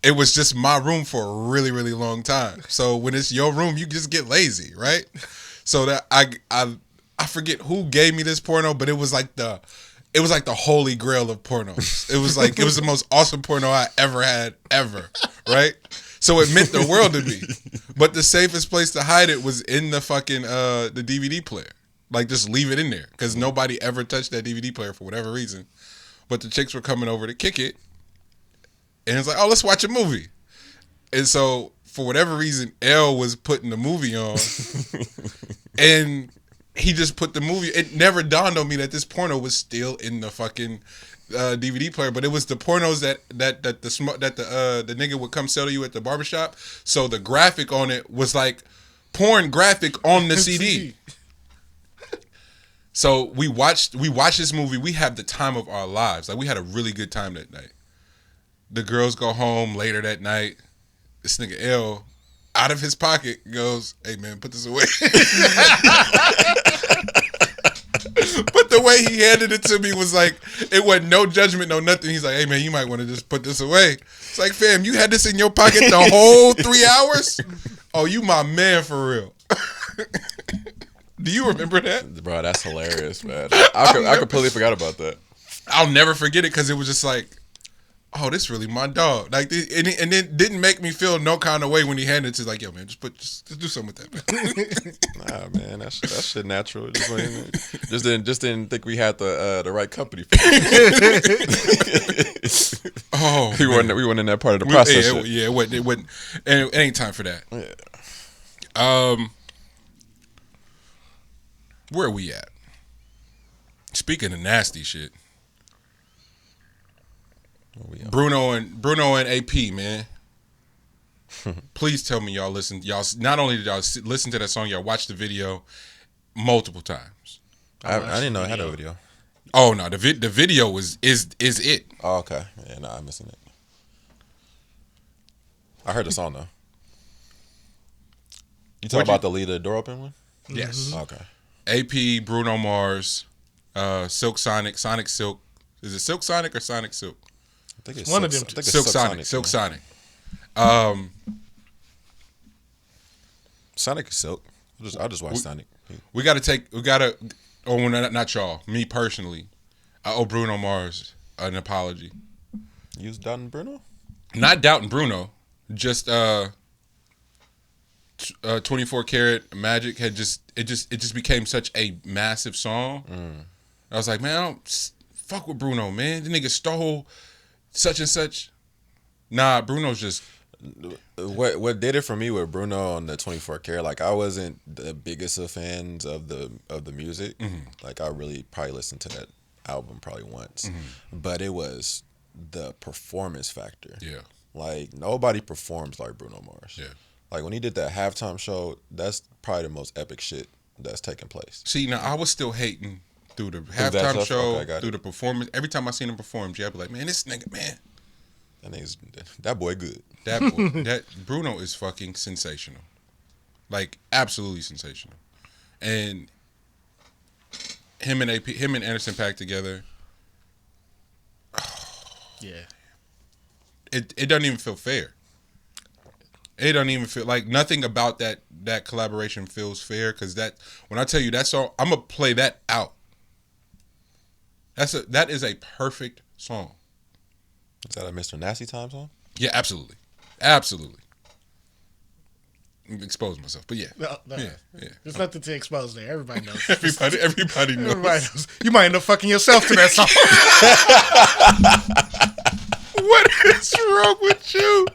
it was just my room for a really, really long time. So when it's your room, you just get lazy, right? So that I forget who gave me this porno, but it was like the holy grail of pornos. It was the most awesome porno I ever had, right? So it meant the world to me. But the safest place to hide it was in the fucking the DVD player. Like, just leave it in there. Because nobody ever touched that DVD player for whatever reason. But the chicks were coming over to kick it. And it's like, oh, let's watch a movie. And so, for whatever reason, L was putting the movie on. And he just put the movie. It never dawned on me that this porno was still in the fucking DVD player, but it was the pornos that the nigga would come sell to you at the barbershop. So the graphic on it was like porn graphic on the CD. So we watched this movie. We had the time of our lives. Like, we had a really good time that night. The girls go home later that night. This nigga L, out of his pocket, goes, "Hey man, put this away." But the way he handed it to me was like, it wasn't no judgment, no nothing. He's like, "Hey man, you might want to just put this away." It's like, fam, you had this in your pocket the whole 3 hours? Oh, you my man for real. Do you remember that? Bro, that's hilarious, man. I completely forgot about that. I'll never forget it because it was just like, oh, this really my dog. Like, and it didn't make me feel no kind of way when he handed it to, like, yo, man, just do something with that, man. Nah, man, that shit natural. Just didn't think we had the right company for it. Oh, we weren't in that part of the process. It wasn't. And it ain't time for that. Yeah. Where are we at? Speaking of nasty shit. Bruno and AP, man. Please tell me y'all listen. Y'all not only did y'all listen to that song, y'all watched the video multiple times. I didn't know it had a video. Oh no, the video is it. Oh, okay. Yeah, no, I'm missing it. I heard the song though. You talking about the lead of the door open one? Yes. Okay. AP, Bruno Mars, Silk Sonic, Sonic Silk. Is it Silk Sonic or Sonic Silk? I think it's one of them. I think it's Silk Sonic. Silk Sonic. Sonic is Silk. I just watch Sonic. We gotta. Oh, not y'all. Me personally, I owe Bruno Mars an apology. You was doubting Bruno? Not doubting Bruno, just 24 Karat Magic had it just became such a massive song. I was like, man, I don't fuck with Bruno, man. The nigga stole such and such. Nah, Bruno's just. What did it for me with Bruno on the 24 Karat? Like, I wasn't the biggest of fans of the music. Like, I really probably listened to that album probably once, but it was the performance factor. Yeah, like nobody performs like Bruno Mars. Yeah, like when he did that halftime show, that's probably the most epic shit that's taken place. See, now I was still hating through the halftime show, okay, through the performance. Every time I seen him perform, I'd be like, man, this nigga, man. That boy good. That boy, that Bruno is fucking sensational. Like, absolutely sensational. And him and Anderson .Paak together. Yeah. It doesn't even feel fair. It doesn't even feel like nothing about that collaboration feels fair, because when I tell you that song, I'm gonna play that out. That is a perfect song. Is that a Mr. Nasty Time song? Yeah, absolutely. Expose myself, but yeah. No. Yeah. There's nothing to expose there. Everybody knows. Everybody knows. Everybody knows. You might end up fucking yourself to that song. What is wrong with you?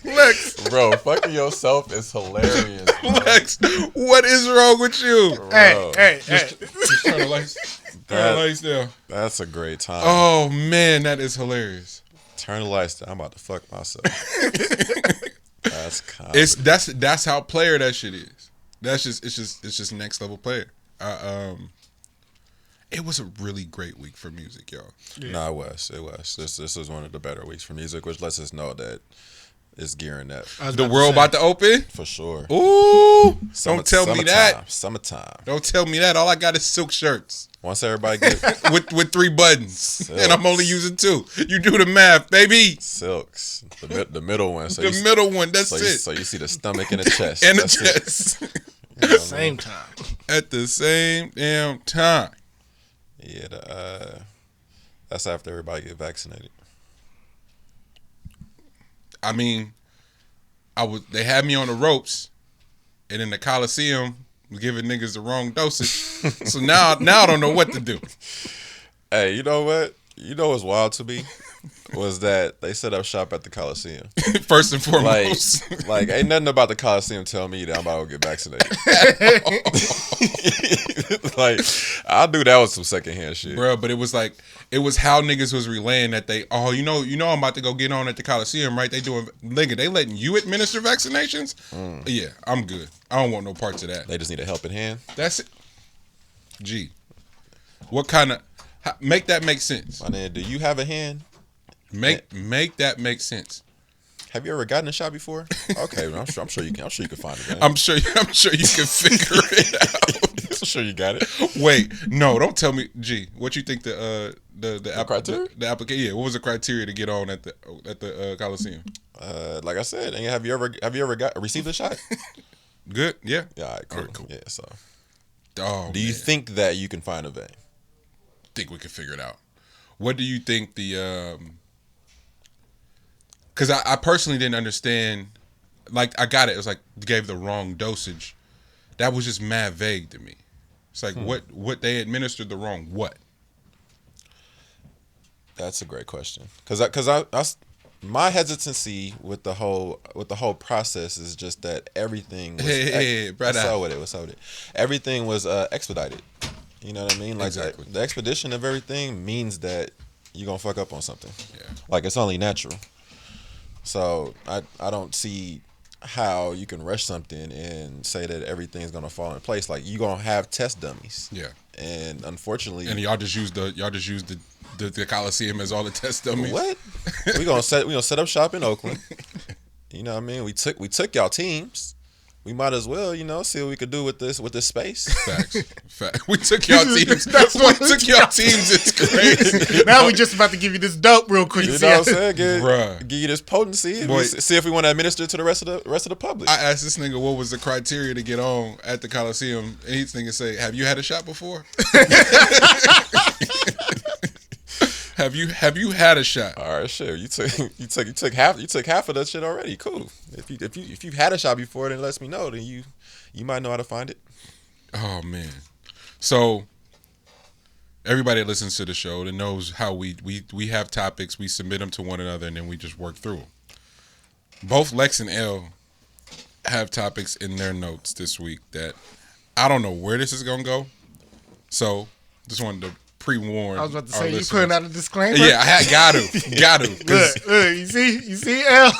Lex. Bro, fucking yourself is hilarious. Bro. Lex, what is wrong with you? Hey. Just turn the lights. Turn the lights down. That's a great time. Oh man, that is hilarious. Turn the lights down. I'm about to fuck myself. That's comedy. That's how player that shit is. It's just next level player. It was a really great week for music, y'all. Yeah. No, it was. This was one of the better weeks for music, which lets us know that it's gearing up. The world about to open? For sure. Ooh. Don't tell me that. Summertime. Don't tell me that. All I got is silk shirts. Once everybody get with 3 buttons. Silks. And I'm only using 2. You do the math, baby. Silks. The middle one. So middle one, that's it. So you see the stomach and the chest. And the chest. At the same time. At the same damn time. Yeah, that's after everybody get vaccinated. I mean, they had me on the ropes, and in the Coliseum was giving niggas the wrong dosage. So now I don't know what to do. Hey, you know what? You know what's wild to me was that they set up shop at the Coliseum. First and foremost. Like ain't nothing about the Coliseum tell me that I'm about to get vaccinated. Like, I'll do that with some secondhand shit. Bro, but it was how niggas was relaying that you know I'm about to go get on at the Coliseum, right? They letting you administer vaccinations? Yeah, I'm good. I don't want no parts of that. They just need a helping hand. That's it. Gee. What kind of make that make sense? My nigga, do you have a hand? Make that make sense. Have you ever gotten a shot before? Okay, I'm sure you can. I'm sure you can find it. Man. I'm sure you can figure it out. I'm sure you got it. Wait, no, don't tell me. Gee, what you think the criteria? The application? Yeah, what was the criteria to get on at the Coliseum? Like I said, and have you ever received a shot? Good. Yeah. Yeah. All right, cool. All right, cool. Yeah. So, do you think that you can find a vein? Think we can figure it out. What do you think the? Because I personally didn't understand. Like, I got it. It was like gave the wrong dosage. That was just mad vague to me. It's like what they administered the wrong what? That's a great question. Because my hesitancy with the whole process is just that everything was brother. What's up with it? Everything was expedited. You know what I mean? Like exactly. The expedition of everything means that you're gonna fuck up on something. Yeah. Like it's only natural. So I don't see how you can rush something and say that everything's gonna fall in place. Like you gonna have test dummies. Yeah. And unfortunately, And y'all just use the Coliseum as all the test dummies. what? we gonna set up shop in Oakland. You know what I mean? We took y'all teams. We might as well, see what we could do with this space. Facts. We took y'all teams. It's crazy. Now we just about to give you this dope real quick. You know what I'm saying? Bruh. Give you this potency. Boy. See if we want to administer it to the rest of the public. I asked this nigga what was the criteria to get on at the Coliseum, and he's thinking, say, have you had a shot before? Have you had a shot? All right, sure. You took half of that shit already. Cool. If you've had a shot before, then let me know. Then you might know how to find it. Oh man. So everybody that listens to the show that knows how we have topics, we submit them to one another, and then we just work through them. Both Lex and L have topics in their notes this week that I don't know where this is gonna go. So just wanted to pre-warn. I was about to our say, you listeners. putting out a disclaimer? Yeah, I got to. Look, you see, L.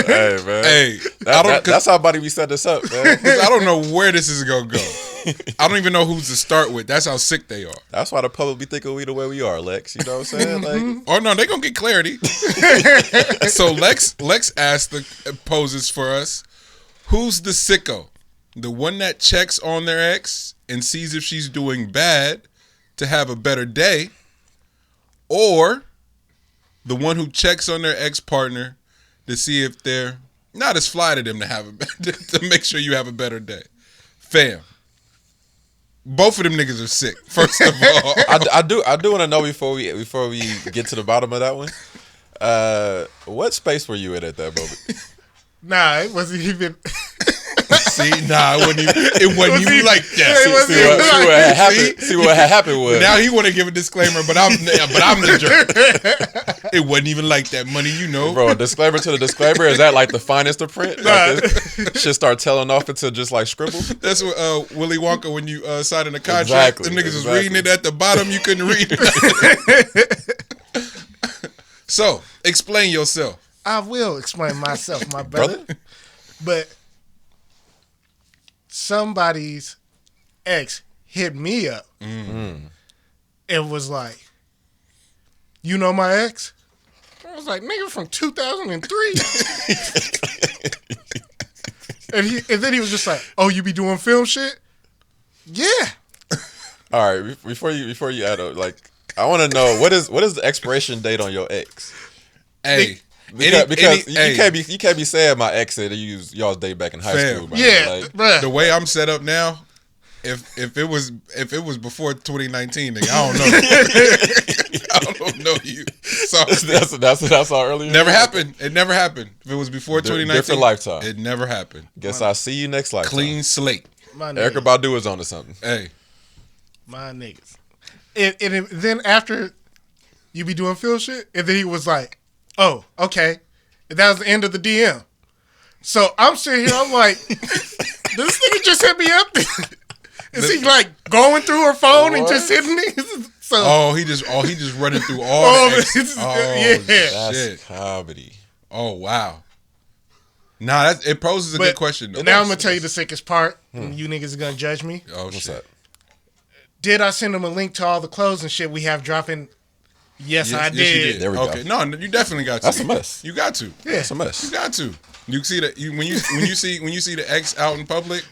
Hey man. Hey, that's how buddy we set this up, man. I don't know where this is gonna go. I don't even know who's to start with. That's how sick they are. That's why the public be thinking we the way we are, Lex. You know what I'm saying? Like, Oh no, they gonna get clarity. So Lex poses for us. Who's the sicko? The one that checks on their ex and sees if she's doing bad to have a better day, or the one who checks on their ex-partner to see if they're not as fly to them to have to make sure you have a better day. Fam, both of them niggas are sick. First of all, I do want to know before we get to the bottom of that one. What space were you in at that moment? Nah, it wasn't even. see, nah, it wasn't even like that. See what had happened was Now he want to give a disclaimer, but I'm the jerk. It wasn't even like that. Money, bro. A disclaimer to the disclaimer, is that like the finest of print? Like shit start telling off into just like scribble. That's what Willy Wonka when you signed in the contract. Exactly, The niggas was reading it at the bottom. You couldn't read it. So explain yourself. I will explain myself, my brother. But somebody's ex hit me up and was like, "You know my ex?" I was like, "Nigga, from 2003." and then he was just like, "Oh, you be doing film shit?" Yeah. All right, before you add up, like, I want to know what is the expiration date on your ex? Hey. Because you can't be saying my ex said y'all's date back in high school, man. Yeah, like, The way I'm set up now, if it was before 2019, nigga, I don't know you. So that's our earlier. Never happened. It never happened. If it was before 2019, different lifetime. It never happened. Guess I'll see you next lifetime. Clean slate. Erykah Badu is onto something. Hey, my niggas. And then after you be doing film shit, and then he was like, "Oh, okay." And that was the end of the DM. So I'm sitting here, I'm like, this nigga just hit me up. Is he like going through her phone and just hitting me? So he just running through all the exes. Yeah. That's comedy. Oh wow. Nah, it poses a good question though. Now I'm gonna tell you the sickest part. And you niggas are gonna judge me. Oh What's shit. that? Did I send him a link to all the clothes and shit we have dropping? Yes, I did. Yes, you did. There we go. Okay, no, you definitely got to. That's a mess. You got to. Yeah. That's a mess. You got to. You see that when you see the ex out in public.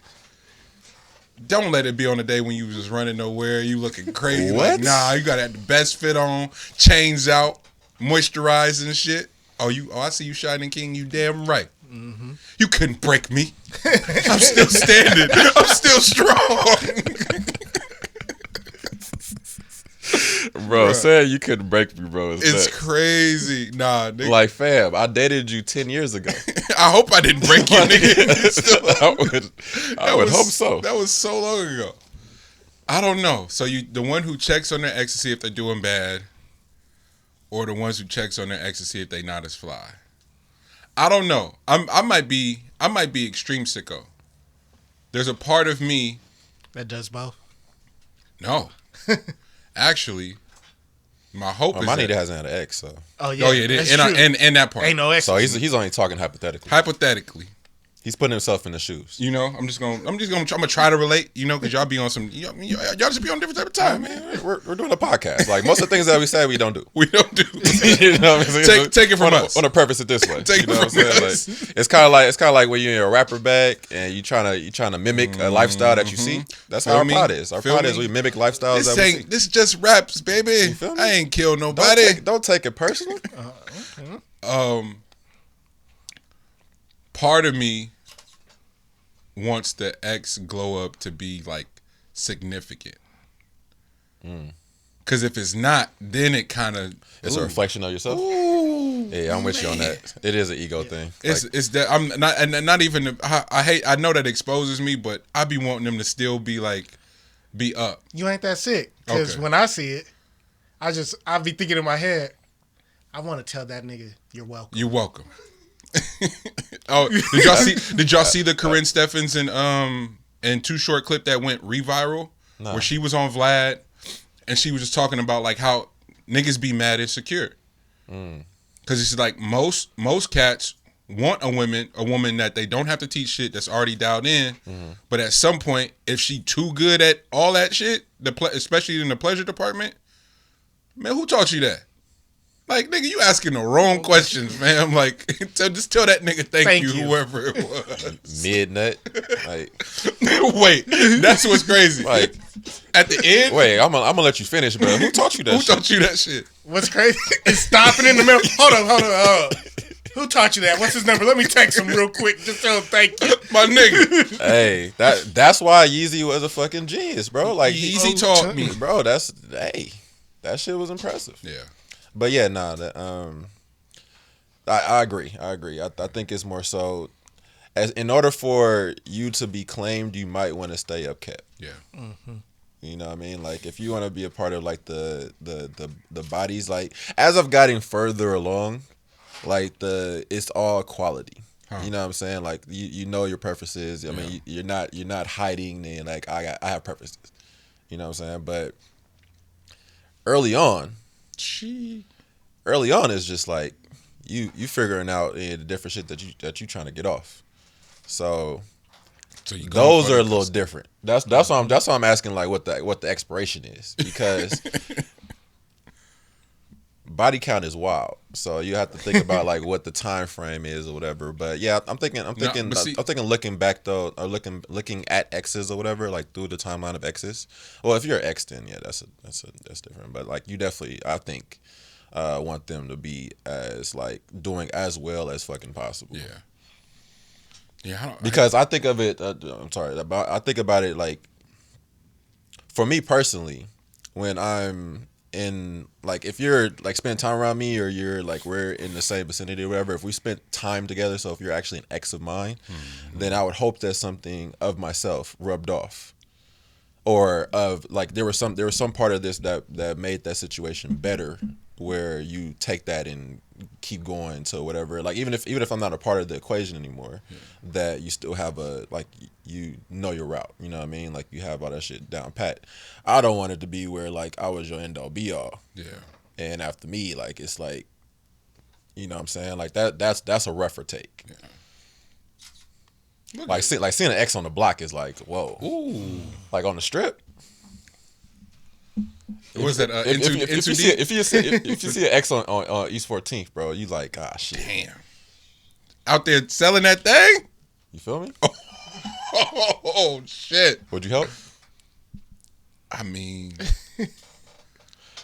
Don't let it be on the day when you was just running nowhere. You looking crazy. What? Like, nah, you got to have the best fit on, chains out, moisturized and shit. Oh, I see you shining king. You damn right. Mm-hmm. You couldn't break me. I'm still standing. I'm still strong. Bro, saying you couldn't break me, bro. It's crazy. Nah, nigga. Like, fam, I dated you 10 years ago. I hope I didn't break you, nigga. I would hope so. That was so long ago. I don't know. So the one who checks on their ex to see if they're doing bad, or the ones who checks on their ex to see if they not as fly. I don't know. I might be extreme sicko. There's a part of me that does both. No. Actually, My hope is my nigga hasn't had an ex, so. Oh yeah, that's true. And that part. Ain't no ex. So he's only talking hypothetically. Hypothetically. He's putting himself in the shoes. You know, I'm gonna try to relate. You know, because y'all be on some. Y'all just be on a different type of time, man. We're doing a podcast. Like most of the things that we say, we don't do. We don't do. You know what I'm saying? Take it from us. On a purpose it this way. Take you know it from what I'm saying? Like, it's kind of like when you're in a rapper bag and you trying to mimic a lifestyle that you see. That's how our pod is. Our pod is we mimic lifestyles that we see. This just raps, baby. I ain't killed nobody. Don't take it personal. Okay. Part of me wants the ex glow up to be like significant. Because if it's not, then it kind of it's a reflection of yourself. Ooh, yeah, I'm with you on that. It is an ego thing. It's that I'm not, and not even. I know that exposes me, but I be wanting them to still be up. You ain't that sick. Because when I see it, I be thinking in my head, I want to tell that nigga, you're welcome. You're welcome. Oh, did y'all see the Corinne Steffens and Too Short clip that went reviral? No. Where she was on Vlad and she was just talking about like how niggas be mad insecure. Cause it's like most cats want a woman that they don't have to teach shit, that's already dialed in. But at some point, if she too good at all that shit, especially in the pleasure department, man, who taught you that? Like, nigga, you asking the wrong questions, man. Like, just tell that nigga thank you, whoever it was. Midnight. Like, wait, that's what's crazy. Like, at the end. Wait, I'm gonna let you finish, bro. Who taught you that? Who taught you that shit? What's crazy is stopping in the middle. Hold on. Who taught you that? What's his number? Let me text him real quick. Just tell him thank you, my nigga. Hey, that's why Yeezy was a fucking genius, bro. Like Yeezy taught me, bro. That shit was impressive. Yeah. But yeah, I agree. I think it's more so as in order for you to be claimed, you might want to stay upkept. Yeah. Mm-hmm. You know what I mean? Like if you want to be a part of like the bodies, like as I've gotten further along, like it's all quality. Huh. You know what I'm saying? Like you know your purposes. I mean you're not hiding and like I have purposes. You know what I'm saying? But early on is just like you figuring out the different shit that you trying to get off. So those are a little different. That's why I'm asking like what the expiration is, because body count is wild. So you have to think about like what the time frame is or whatever. But yeah, I'm thinking looking back though, or looking at exes or whatever, like through the timeline of exes. Well, if you're an ex, then yeah, that's different. But like you definitely, I think, want them to be as like doing as well as fucking possible. Yeah. Yeah. Because I think of it. I think about it like, for me personally, when I'm in like if you're like spending time around me or you're like we're in the same vicinity or whatever, if we spent time together, so if you're actually an ex of mine, then I would hope that something of myself rubbed off, or of like there was some part of this that made that situation better, where you take that and keep going to whatever, like even if I'm not a part of the equation anymore, that you still have you know your route, you know what I mean, like you have all that shit down pat. I don't want it to be where like I was your end all be all, and after me like it's like, you know what I'm saying, like that's a rougher take. Like seeing an ex on the block is like whoa. Ooh. Like on the strip. Was that if you see an ex on East 14th, bro, you like, ah, shit. Damn. Out there selling that thing? You feel me? Oh shit. Would you help? I mean, did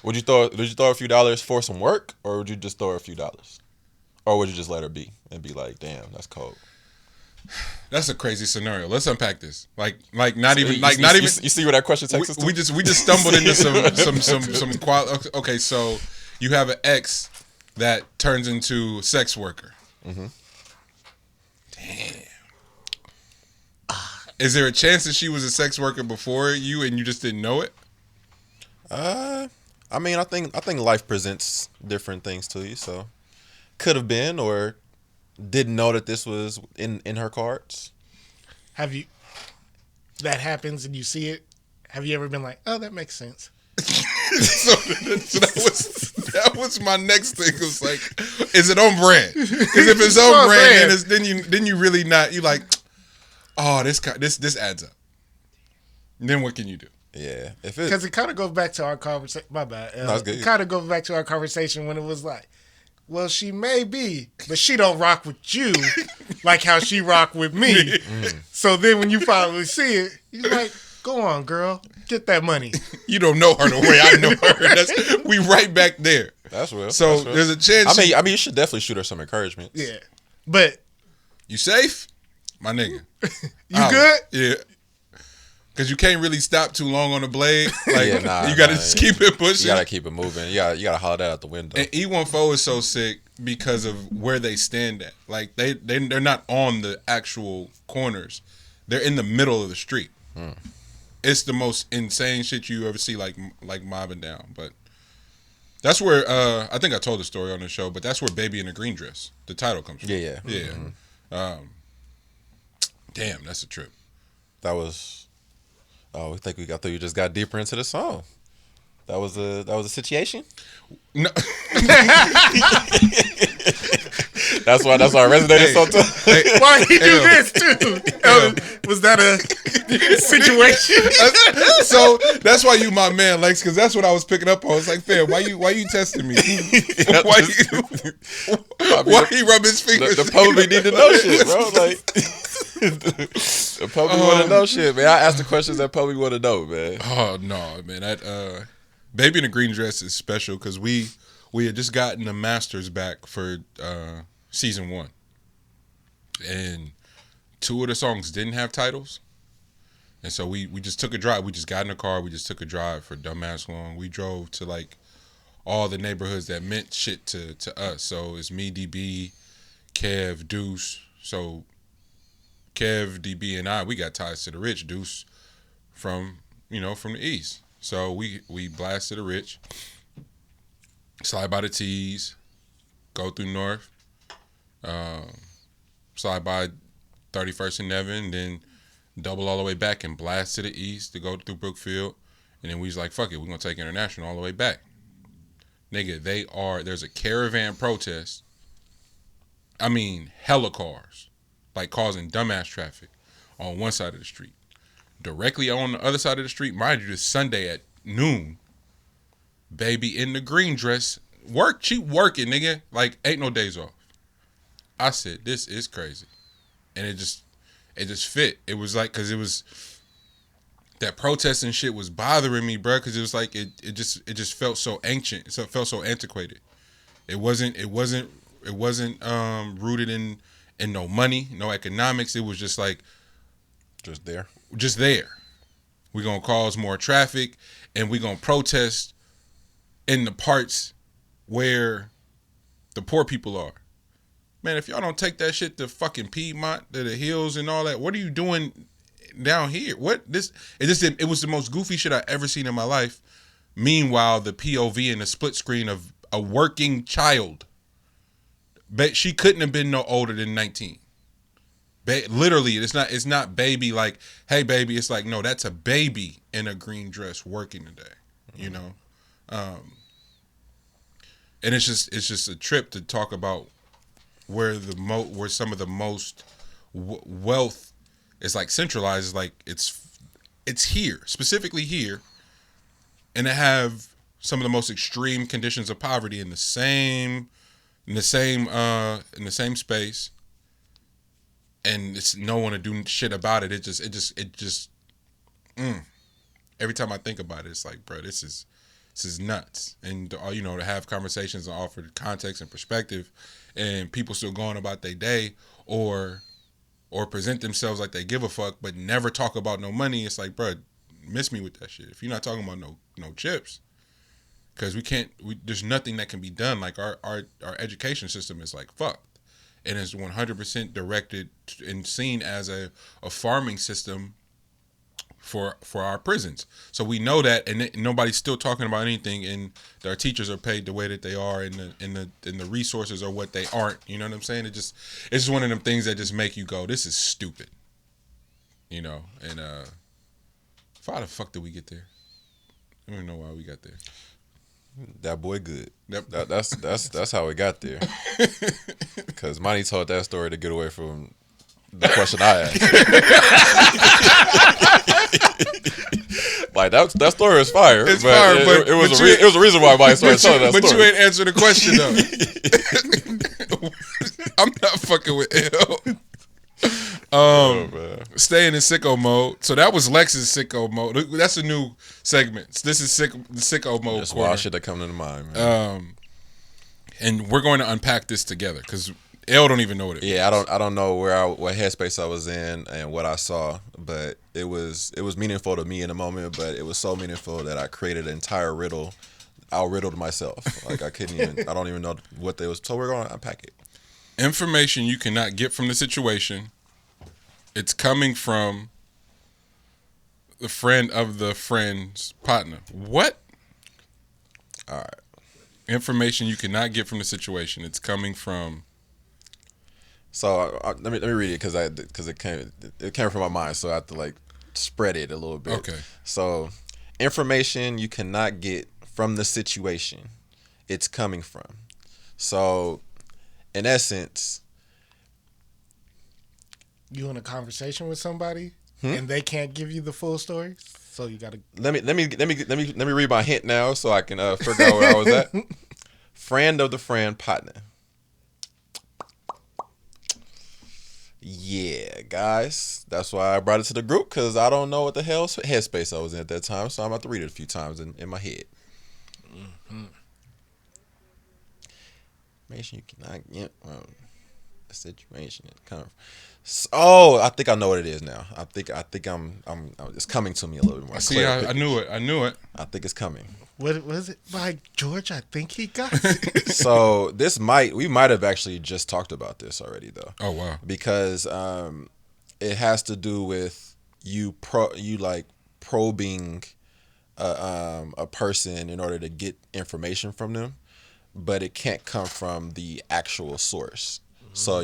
you throw a few dollars for some work, or would you just throw a few dollars? Or would you just let her be and be like, damn, that's cold? That's a crazy scenario. Let's unpack this. Like not even. You see where that question takes us to? We just stumbled into some quality. Okay, so you have an ex that turns into a sex worker. Mm-hmm. Damn. Is there a chance that she was a sex worker before you and you just didn't know it? I mean, I think life presents different things to you, so could have been, or didn't know that this was in her cards. Have you? That happens and you see it. Have you ever been like, oh, that makes sense? so that was. That was my next thing. It was like, is it on brand? Because if it's on brand, then you really not. You like, oh, this adds up. Then what can you do? Yeah, because it kind of goes back to our conversation. My bad. It kind of goes back to our conversation when it was like, well, she may be, but she don't rock with you like how she rock with me. So then when you finally see it, you're like, go on, girl, get that money. You don't know her the way I know her. We right back there. That's real. So there's a chance. I mean, you should definitely shoot her some encouragement. Yeah, but you safe, my nigga? You good? Yeah. Because you can't really stop too long on the blade. Like, you got to just keep it pushing. You got to keep it moving. You got to holler that out the window. And E14 is so sick because of where they stand at. Like, they're not on the actual corners. They're in the middle of the street. It's the most insane shit you ever see, like mobbing down. But that's where, I think I told the story on the show, but that's where Baby in a Green Dress, the title comes from. Yeah. Mm-hmm. Damn, that's a trip. That was... Oh, we think we got through. You just got deeper into the song. That was a situation. No. that's why it resonated so too. Why he do this too? Was that a situation? So that's why you my man, Lex, because that's what I was picking up on. It's like, fam, why you testing me? Why he rub his fingers? The public need to know shit, bro. Like the public want to know shit, man. I asked the questions that public want to know, man. Oh no, man. That Baby in a Green Dress is special because we had just gotten the masters back for season 1, and 2 of the songs didn't have titles, and so we just took a drive. We just got in the car. We just took a drive for dumbass long. We drove to like all the neighborhoods that meant shit to us. So it's me, DB, Kev, Deuce. So Kev, DB, and I, we got ties to the rich. Deuce from the east. So we blasted the rich, slide by the T's, go through North, slide by 31st and Nevin, then double all the way back and blast to the east to go through Brookfield. And then we was like, fuck it, we're going to take International all the way back. Nigga, there's a caravan protest. I mean, hella cars, like causing dumbass traffic on one side of the street. Directly on the other side of the street, mind you, this Sunday at noon, Baby in the green dress, she working, nigga, like ain't no days off. I said, this is crazy. And it just fit. It was like, cause it was, that protesting shit was bothering me, bro, cause it was like, it just felt so ancient. So it felt so antiquated. It wasn't rooted in no money, no economics. It was just like, just there. We're going to cause more traffic, and we're going to protest in the parts where the poor people are. Man, if y'all don't take that shit to fucking Piedmont, to the hills and all that, what are you doing down here? It was the most goofy shit I ever seen in my life. Meanwhile, the POV and the split screen of a working child. But she couldn't have been no older than 19. Literally, it's not baby like, hey baby. It's like, no, that's a baby in a green dress working today, you know. And it's just a trip to talk about where some of the most wealth is like centralized. Is like it's here, specifically here, and to have some of the most extreme conditions of poverty in the same space. And it's no one to do shit about it. It just. Every time I think about it, it's like, bro, this is nuts. And to have conversations and offer context and perspective, and people still going about their day or present themselves like they give a fuck, but never talk about no money. It's like, bro, miss me with that shit. If you're not talking about no chips, because there's nothing that can be done. Like our education system is like fucked. And is 100% directed and seen as a farming system for our prisons. So we know that, and nobody's still talking about anything. And our teachers are paid the way that they are, and the resources are what they aren't. You know what I'm saying? It's just one of them things that just make you go, this is stupid. And how the fuck did we get there? I don't even know why we got there. That boy good. Yep. That's how we got there. Because Monty told that story to get away from the question I asked. Like that story is fire. It's fire, but it was a reason why Monty started telling that story. But you ain't answer the question though. I'm not fucking with L. Staying in sicko mode. So that was Lex's sicko mode. That's a new segment. This is the sicko mode. That's wild shit that come to mind, man. And we're going to unpack this together because L don't even know what it is. Yeah, I don't know what headspace I was in and what I saw, but it was meaningful to me in the moment. But it was so meaningful that I created an entire riddle. I riddled myself. Like I don't even know what they was. So we're going to unpack it. Information you cannot get from the situation. It's coming from the friend of the friend's partner. What? All right. Information you cannot get from the situation. It's coming from. So let me read it because it came from my mind. So I have to like spread it a little bit. Okay. So information you cannot get from the situation. It's coming from. So in essence. You in a conversation with somebody and they can't give you the full story, so you gotta. Let me read my hint now so I can figure out where I was at. Friend of the friend partner. Yeah, guys, that's why I brought it to the group because I don't know what the hell headspace I was in at that time, so I'm about to read it a few times in my head. Mm-hmm. Information you cannot get from a situation that comes. Oh, I think I know what it is now. I think I'm it's coming to me a little bit more. See, I knew it. I think it's coming. What was it? By George, I think he got it. So we might have actually just talked about this already though. Oh wow. Because it has to do with you probing a person in order to get information from them, but it can't come from the actual source. So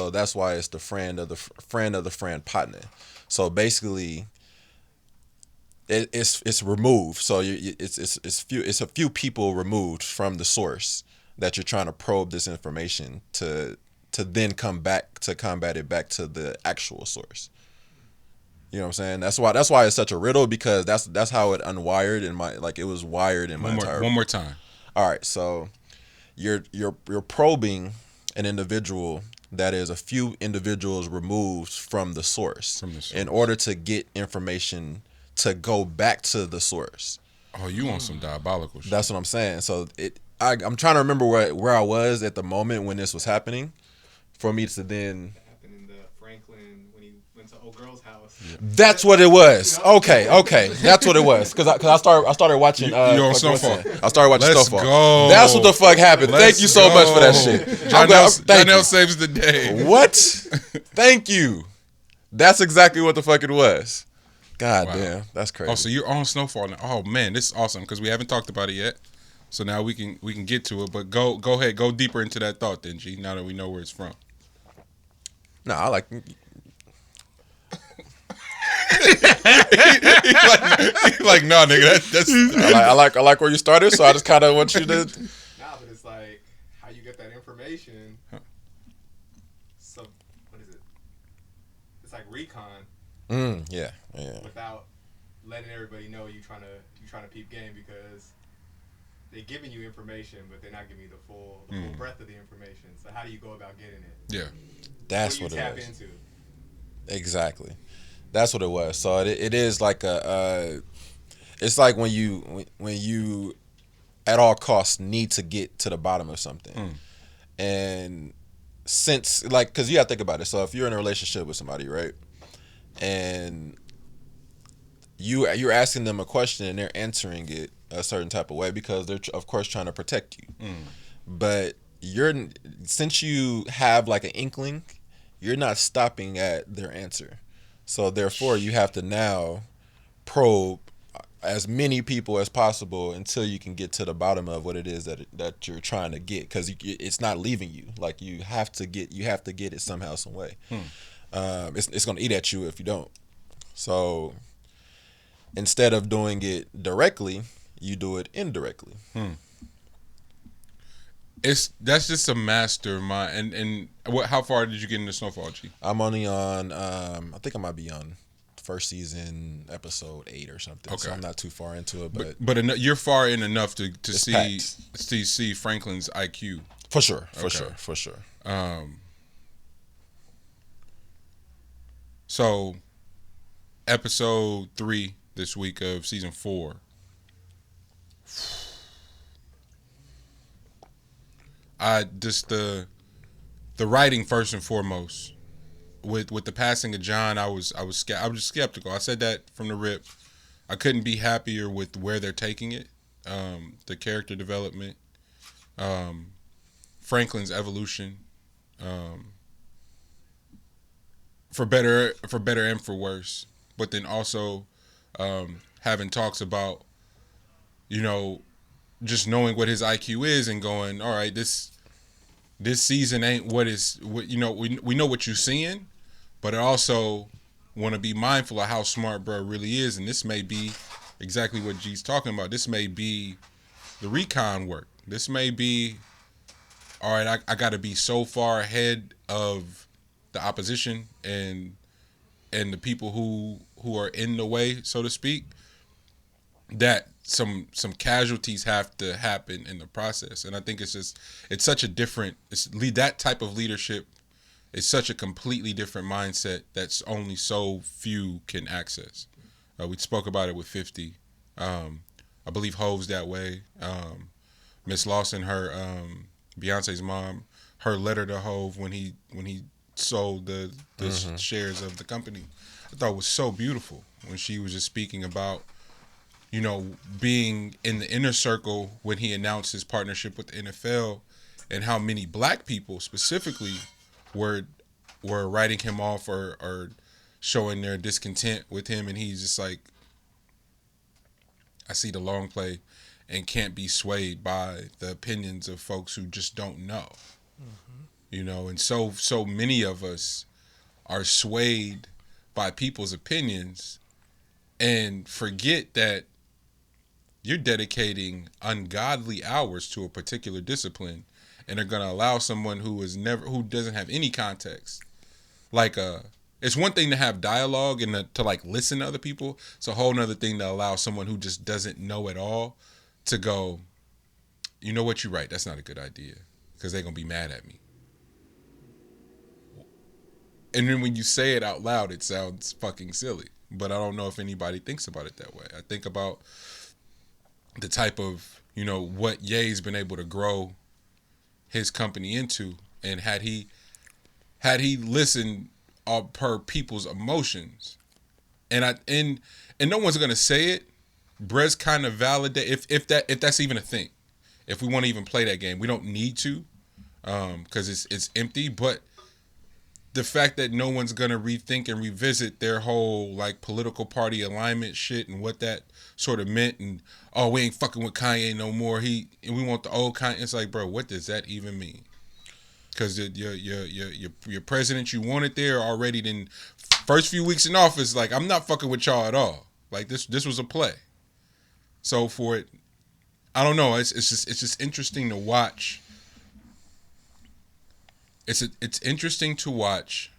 that's why it's the friend of the friend partner. So basically, it's removed. So it's a few people removed from the source that you're trying to probe this information to then come back to combat it back to the actual source. You know what I'm saying? That's why it's such a riddle because that's how it unwired it was wired in my entire. One more time. All right, so you're probing an individual that is a few individuals removed from the source in order to get information to go back to the source. Oh, you want some diabolical shit. That's what I'm saying. So I'm trying to remember where I was at the moment when this was happening for me to then. That happened in the Franklin when he went to old girl's house. Yeah. That's what it was. Okay. That's what it was. Because I started watching. You're on Snowfall. I started watching Let's Snowfall. go. That's what the fuck happened. Thank you so much for that shit. Janelle saves the day. What? Thank you. That's exactly what the fuck it was. God damn, that's crazy. Oh, so you're on Snowfall now. Oh man, this is awesome because we haven't talked about it yet. So now we can get to it. But go ahead, go deeper into that thought then, G. Now that we know where it's from. No, I like. He's like, no, nigga, that's. I like where you started, so I just kind of want you to. Nah, but it's like how you get that information. So what is it? It's like recon. Yeah. Without letting everybody know you trying to peep game because they're giving you information, but they're not giving you the full breadth of the information. So how do you go about getting it? Yeah, that's what it tap was. into. Exactly, that's what it was. So it is like it's like when you at all costs need to get to the bottom of something, and since because you have to think about it. So if you're in a relationship with somebody, right? And you're asking them a question and they're answering it a certain type of way because they're of course trying to protect you. But since you have like an inkling, you're not stopping at their answer. So therefore you have to now probe as many people as possible until you can get to the bottom of what it is that you're trying to get because it's not leaving you. Like you have to get it somehow, some way. It's gonna eat at you if you don't. So instead of doing it directly, you do it indirectly. That's just a mastermind. And what? How far did you get into Snowfall, G? I'm only on. I think I might be on first season episode 8 or something. Okay. So I'm not too far into it, but you're far in enough to see packed. see Franklin's IQ. For sure. Okay. For sure. So, episode 3 this week of season 4. I just the writing first and foremost. With the passing of John, I was just skeptical. I said that from the rip. I couldn't be happier with where they're taking it. The character development, Franklin's evolution, for better and for worse. But then also having talks about, just knowing what his IQ is and going, all right, this season ain't what we know what you're seeing, but I also want to be mindful of how smart bro really is, and this may be exactly what G's talking about. This may be the recon work. This may be, all right, I got to be so far ahead of the opposition and the people who are in the way, so to speak, that some casualties have to happen in the process. And I think it's such a different, that type of leadership is such a completely different mindset that's only so few can access. We spoke about it with 50. I believe Hove's that way. Miss Lawson, her Beyonce's mom, her letter to Hove when he sold the shares of the company, I thought was so beautiful when she was just speaking about, being in the inner circle when he announced his partnership with the NFL, and how many black people specifically were writing him off or showing their discontent with him, and he's just like, I see the long play and can't be swayed by the opinions of folks who just don't know. And so many of us are swayed by people's opinions and forget that you're dedicating ungodly hours to a particular discipline, and are going to allow someone who doesn't have any context. It's one thing to have dialogue and to listen to other people. It's a whole nother thing to allow someone who just doesn't know at all to go, you know what, you're right, that's not a good idea, because they're going to be mad at me. And then when you say it out loud, it sounds fucking silly. But I don't know if anybody thinks about it that way. I think about the type of, what Ye's been able to grow his company into, and had he listened per people's emotions, and no one's gonna say it, Brez kind of validate if that's even a thing. If we want to even play that game, we don't need to, because it's empty. But the fact that no one's gonna rethink and revisit their whole political party alignment shit and what that sort of meant, and we ain't fucking with Kanye no more. And we want the old Kanye. It's like, bro, what does that even mean? Because your president you wanted there already. Then first few weeks in office, I'm not fucking with y'all at all. This was a play. So for it, I don't know. It's just interesting to watch. It's interesting to watch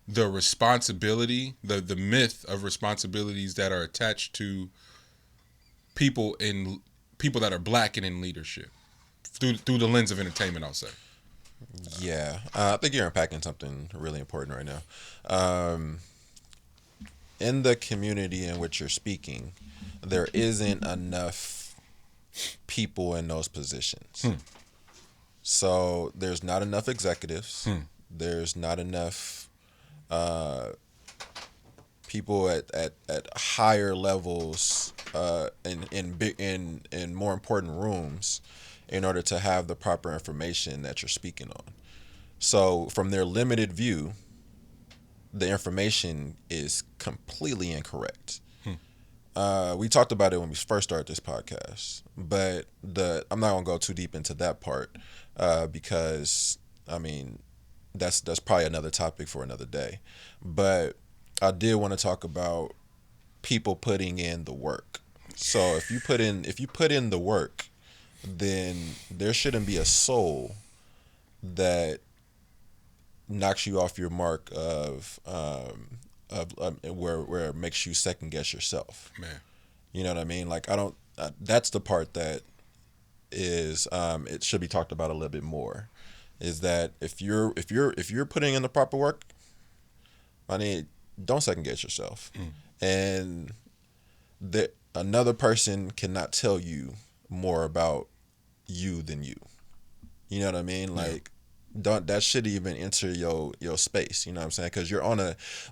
the responsibility, the myth of responsibilities that are attached to people that are black and in leadership through the lens of entertainment, I'll say. Yeah, I think you're unpacking something really important right now. In the community in which you're speaking, there isn't enough people in those positions. So there's not enough executives. There's not enough people at higher levels in more important rooms in order to have the proper information that you're speaking on. So from their limited view, the information is completely incorrect. We talked about it when we first started this podcast, but I'm not gonna go too deep into that part because that's probably another topic for another day. But I did want to talk about people putting in the work. So if you put in the work, then there shouldn't be a soul that knocks you off your mark of where it makes you second guess yourself. Man. You know what I mean? Like I don't. That's the part that is it should be talked about a little bit more. Is that if you're putting in the proper work, I mean, don't second guess yourself. And that another person cannot tell you more about you than you. You know what I mean? Like, don't that should even enter your space. You know what I'm saying? Because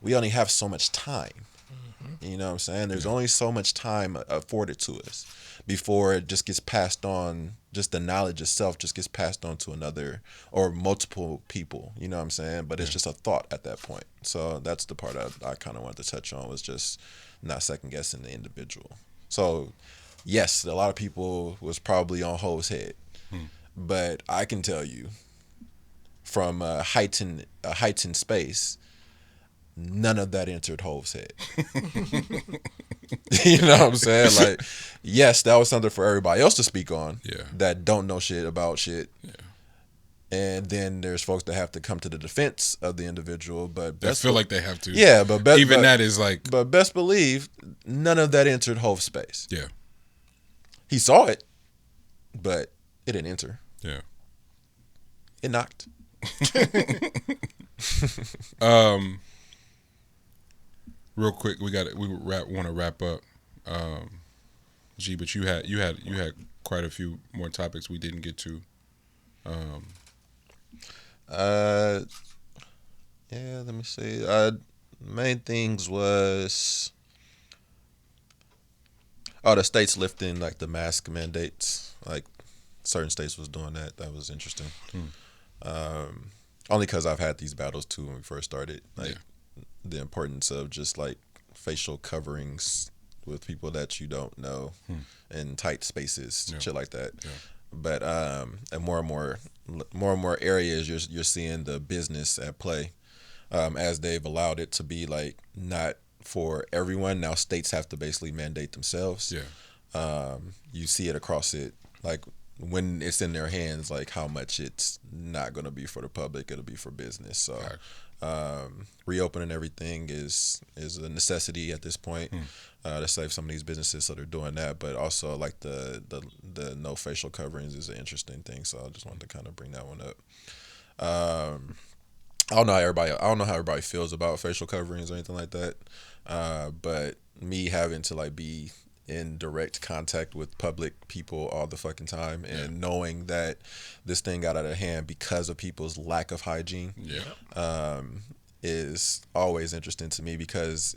we only have so much time. You know what I'm saying? There's only so much time afforded to us before it just gets passed on. Just the knowledge itself just gets passed on to another or multiple people. You know what I'm saying? But it's just a thought at that point. So that's the part I kind of wanted to touch on, was just not second guessing the individual. So yes, a lot of people was probably on Ho's head, but I can tell you from a heightened space, none of that entered Ho's head. You know what I'm saying? Like, yes, that was something for everybody else to speak on. Yeah. That don't know shit about shit. Yeah. And then there's folks that have to come to the defense of the individual, but I feel like they have to. Yeah, but that is like. But best believe none of that entered Ho's space. Yeah. He saw it, but it didn't enter. Yeah. It knocked. Real quick, we want to wrap up. G, but you had quite a few more topics we didn't get to. Yeah, let me see. Main things was the states lifting like the mask mandates. Like certain states was doing that. That was interesting. Only because I've had these battles too when we first started. Like the importance of just like facial coverings with people that you don't know in tight spaces, shit like that. Yeah. But and more and more areas you're seeing the business at play, as they've allowed it to be like not for everyone. Now states have to basically mandate themselves. Yeah. You see it across it, like when it's in their hands, like how much it's not going to be for the public, it'll be for business. So reopening everything is a necessity at this point to save some of these businesses, so they're doing that. But also like the no facial coverings is an interesting thing, so I just wanted to kind of bring that one up. I don't know how everybody feels about facial coverings or anything like that, but me having to like be in direct contact with public people all the fucking time and knowing that this thing got out of hand because of people's lack of hygiene is always interesting to me, because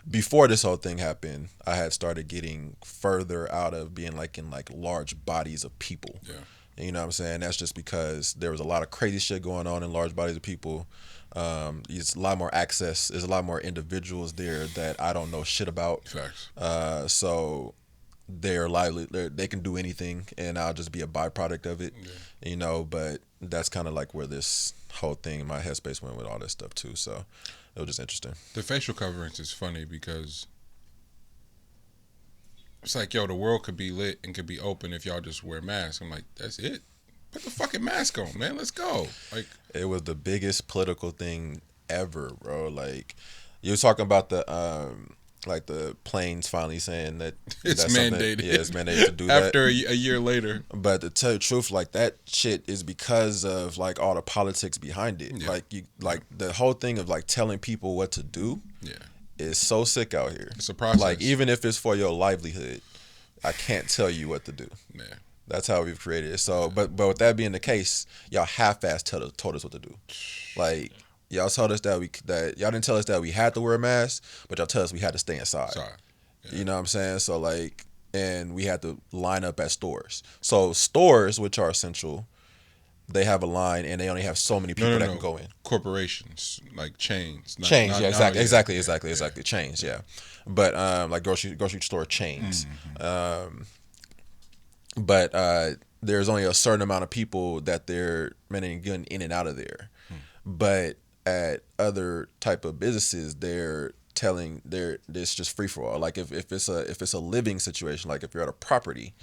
before this whole thing happened, I had started getting further out of being like in like large bodies of people. Yeah. And you know what I'm saying? That's just because there was a lot of crazy shit going on in large bodies of people. It's a lot more access. There's a lot more individuals there that I don't know shit about. Facts. So they're lively. They can do anything, and I'll just be a byproduct of it. Yeah. You know, but that's kind of like where this whole thing in my headspace went with all this stuff too. So it was just interesting. The facial coverings is funny because it's like, yo, the world could be lit and could be open if y'all just wear masks. I'm like, that's it. Put the fucking mask on, man. Let's go. Like, it was the biggest political thing ever, bro. Like, you were talking about the like the planes finally saying that it's mandated. Yeah, it's mandated to do that after a year later. But to tell you the truth, like that shit is because of like all the politics behind it. Yeah. Like the whole thing of like telling people what to do. Yeah. Is so sick out here. It's a process. Like, even if it's for your livelihood, I can't tell you what to do. Yeah. That's how we've created it. So, but with that being the case, y'all half-assed told us what to do. Like, y'all told us that y'all didn't tell us that we had to wear a mask, but y'all tell us we had to stay inside. Yeah. You know what I'm saying? So like, and we had to line up at stores. So stores, which are essential, they have a line, and they only have so many people that can go in. Corporations, like chains. Chains, exactly. Chains, yeah. But like grocery store chains. Mm-hmm. But there's only a certain amount of people that they're getting in and out of there. But at other type of businesses, they're telling it's just free for all. Like if it's a living situation, like if you're at a property,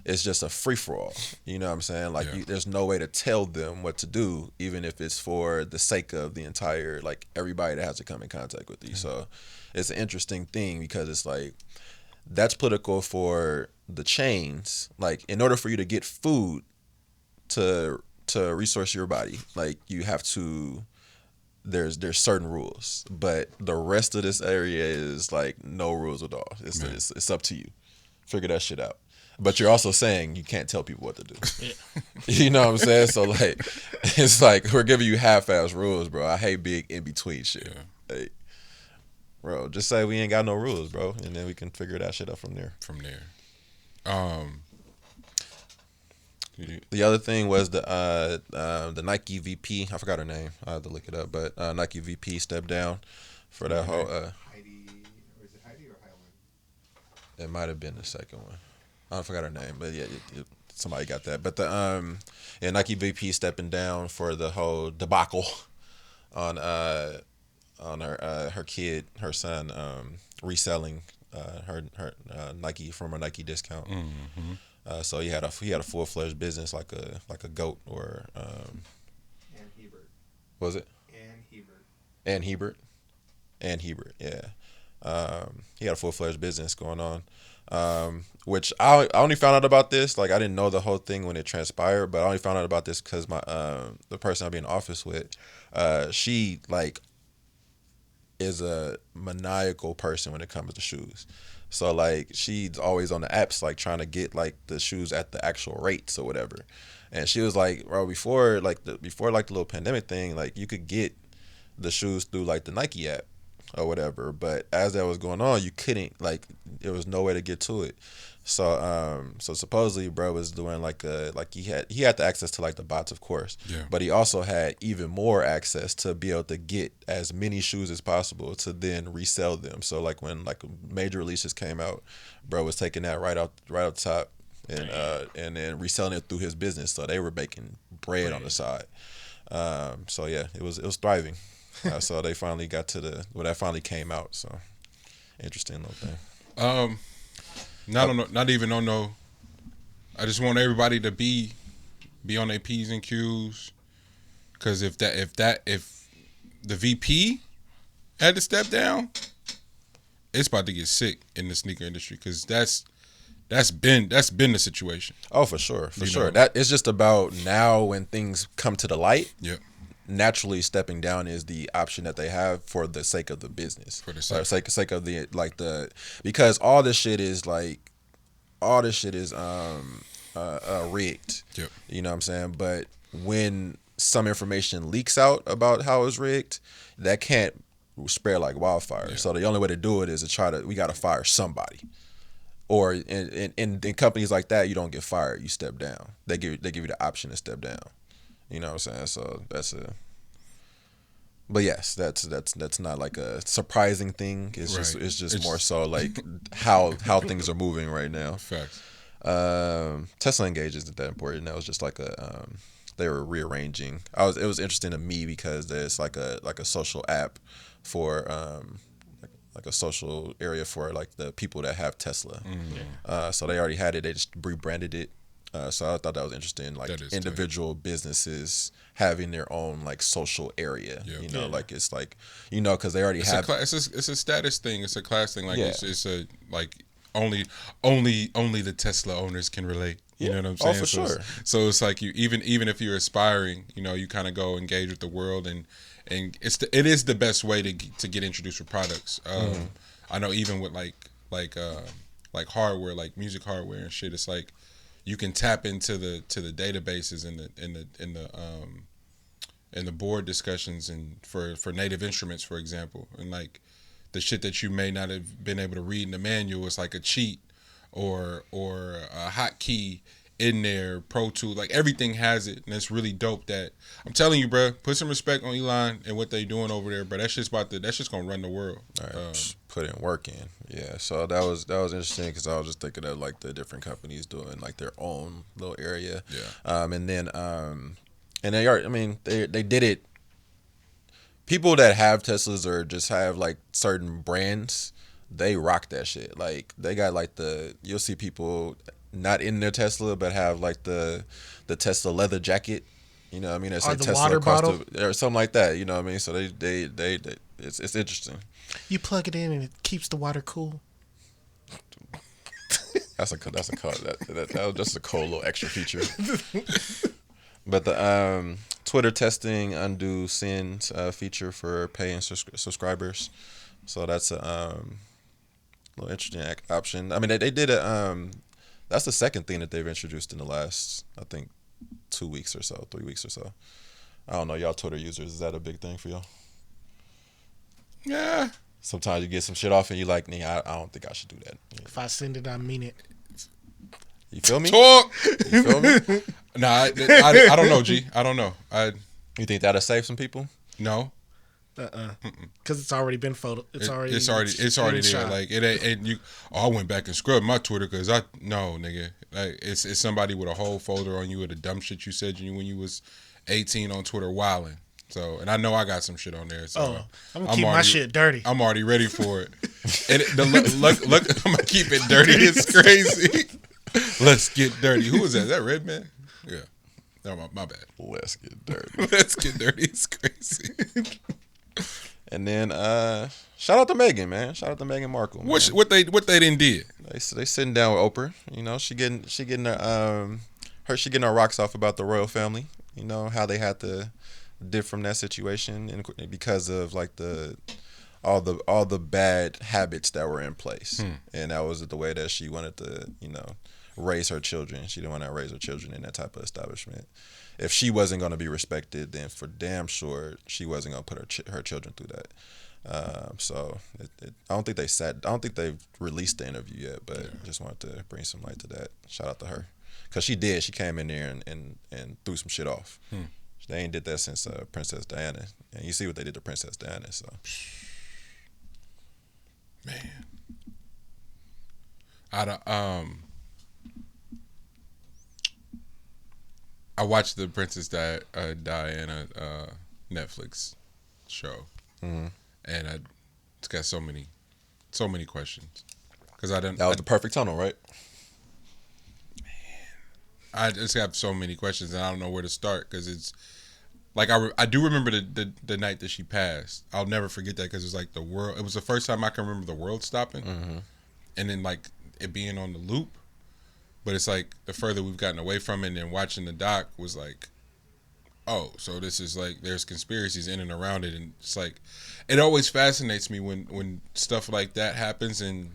it's just a free for all. You know what I'm saying? Like there's no way to tell them what to do, even if it's for the sake of the entire, like, everybody that has to come in contact with you. So it's an interesting thing because it's like that's political for the chains. Like, in order for you to get food to resource your body, like, you have to, there's certain rules, but the rest of this area is like no rules at all. It's up to you. Figure that shit out. But you're also saying you can't tell people what to do. Yeah. You know what I'm saying? So, like, it's like we're giving you half-ass rules, bro. I hate big in-between shit. Yeah. Hey, bro, just say we ain't got no rules, bro, and then we can figure that shit out from there. The other thing was the Nike VP. I forgot her name. I have to look it up. But Nike VP stepped down for that whole. Heidi, or is it Heidi or Highland? It might have been the second one. I forgot her name, but yeah, somebody got that. But Nike VP stepping down for the whole debacle on her son reselling her Nike from a Nike discount. Mm-hmm. So he had a full-fledged business like a goat or Ann Hebert. Was it? Ann Hebert, yeah. He had a full-fledged business going on, which I only found out about this. Like, I didn't know the whole thing when it transpired, but I only found out about this because my the person I be in office with, she, like, is a maniacal person when it comes to shoes. So, like, she's always on the apps, like, trying to get, like, the shoes at the actual rates or whatever. And she was like, bro, before the little pandemic thing, like, you could get the shoes through, like, the Nike app or whatever. But as that was going on, you couldn't, like, there was no way to get to it. So supposedly, bro was doing he had the access to, like, the bots, of course. Yeah. But he also had even more access to be able to get as many shoes as possible to then resell them. So, like, when, like, major releases came out, bro was taking that right out top and then reselling it through his business. So they were making bread on the side. So yeah, it was thriving. So they finally got to that finally came out. So interesting little thing. Not even on no. I just want everybody to be on their P's and Q's, because if the VP had to step down, it's about to get sick in the sneaker industry, because that's been the situation. Oh, for sure. That it's just about now when things come to the light. Yeah. Naturally, stepping down is the option that they have for the sake of the business. For the sake of the because all this shit is rigged. Yep. You know what I'm saying? But when some information leaks out about how it's rigged, that can't spread like wildfire. Yeah. So the only way to do it is we got to fire somebody. Or in companies like that, you don't get fired, you step down. They give you the option to step down. You know what I'm saying? So but yes, that's not like a surprising thing. It's right. It's more so like how things are moving right now. Facts. Tesla Engage isn't that important. That was just like they were rearranging. It was interesting to me because there's like a social app for like a social area for, like, the people that have Tesla. Mm-hmm. So they already had it. They just rebranded it. So I thought that was interesting. Like, individual businesses having their own, like, social area. Yep. You know, like, it's like, you know, because they already have. It's a status thing. It's a class thing. Like, it's a, like, only the Tesla owners can relate. You know what I'm saying? Oh, for sure. So it's like, you even if you're aspiring, you know, you kind of go engage with the world, and it is the best way to get introduced with products. I know even with like hardware, like music hardware and shit, it's like you can tap into the databases and the board discussions and for native instruments, for example, and like the shit that you may not have been able to read in the manual is like a cheat or a hotkey in there, Pro Tools, like everything has it, and it's really dope. That I'm telling you, bro, put some respect on Elon and what they doing over there, bro. That's just gonna run the world. All right, put in work in, yeah. So that was interesting because I was just thinking of, like, the different companies doing, like, their own little area, yeah. And then they did it people that have Teslas or just have like certain brands, they rock that shit. Like they got like you'll see people not in their Tesla but have like the Tesla leather jacket. You know what I mean? It's Or like the Tesla water bottle or something like that. You know what I mean? So they it's interesting. You plug it in and it keeps the water cool. That's a that was just a cool little extra feature. But the Twitter testing undo sins feature for paying subscribers, so that's a little interesting option. I mean, they did it. That's the second thing that they've introduced in the last, I think, 2 weeks or so, 3 weeks or so. I don't know, y'all Twitter users, is that a big thing for y'all? Yeah. Sometimes you get some shit off and you like, I don't think I should do that. If I send it, I mean it. You feel me? Talk. You feel me? Nah, I don't know, G. I don't know. You think that'll save some people? No. Because it's already been photo. It's already there. shot. Like it ain't. And you. Oh, I went back and scrubbed my Twitter because nigga. Like it's somebody with a whole folder on you of the dumb shit you said when you was 18 on Twitter wilding. So, and I know I got some shit on there. So I'm gonna keep my shit dirty. I'm already ready for it. And look, I'm gonna keep it dirty. It's crazy. Let's get dirty. Who was that? Is that Redman? Yeah. No, my bad. Let's get dirty. Let's get dirty. It's crazy. And then shout out to Meghan, man. Shout out to Meghan Markle. Man. What they done did? They sitting down with Oprah. You know, she getting her rocks off about the royal family. You know how they had to dip from that situation and because of like all the bad habits that were in place, and that was the way that she wanted to raise her children. She didn't want to raise her children in that type of establishment. If she wasn't going to be respected, then for damn sure she wasn't going to put her children through that. So I don't think they've released the interview yet, but just wanted to bring some light to that. Shout out to her, because she came in there and threw some shit off. They ain't did that since Princess Diana, and you see what they did to Princess Diana. So, man, I watched the Princess Diana Netflix show, and it's got so many questions because that was the perfect tunnel, right? I just have so many questions and I don't know where to start because it's like I do remember the night that she passed. I'll never forget that because it's like the world. It was the first time I can remember the world stopping, and then like it being on the loop. But it's like the further we've gotten away from it, and then watching the doc was like, oh, so this is like there's conspiracies in and around it, and it's like it always fascinates me when stuff like that happens and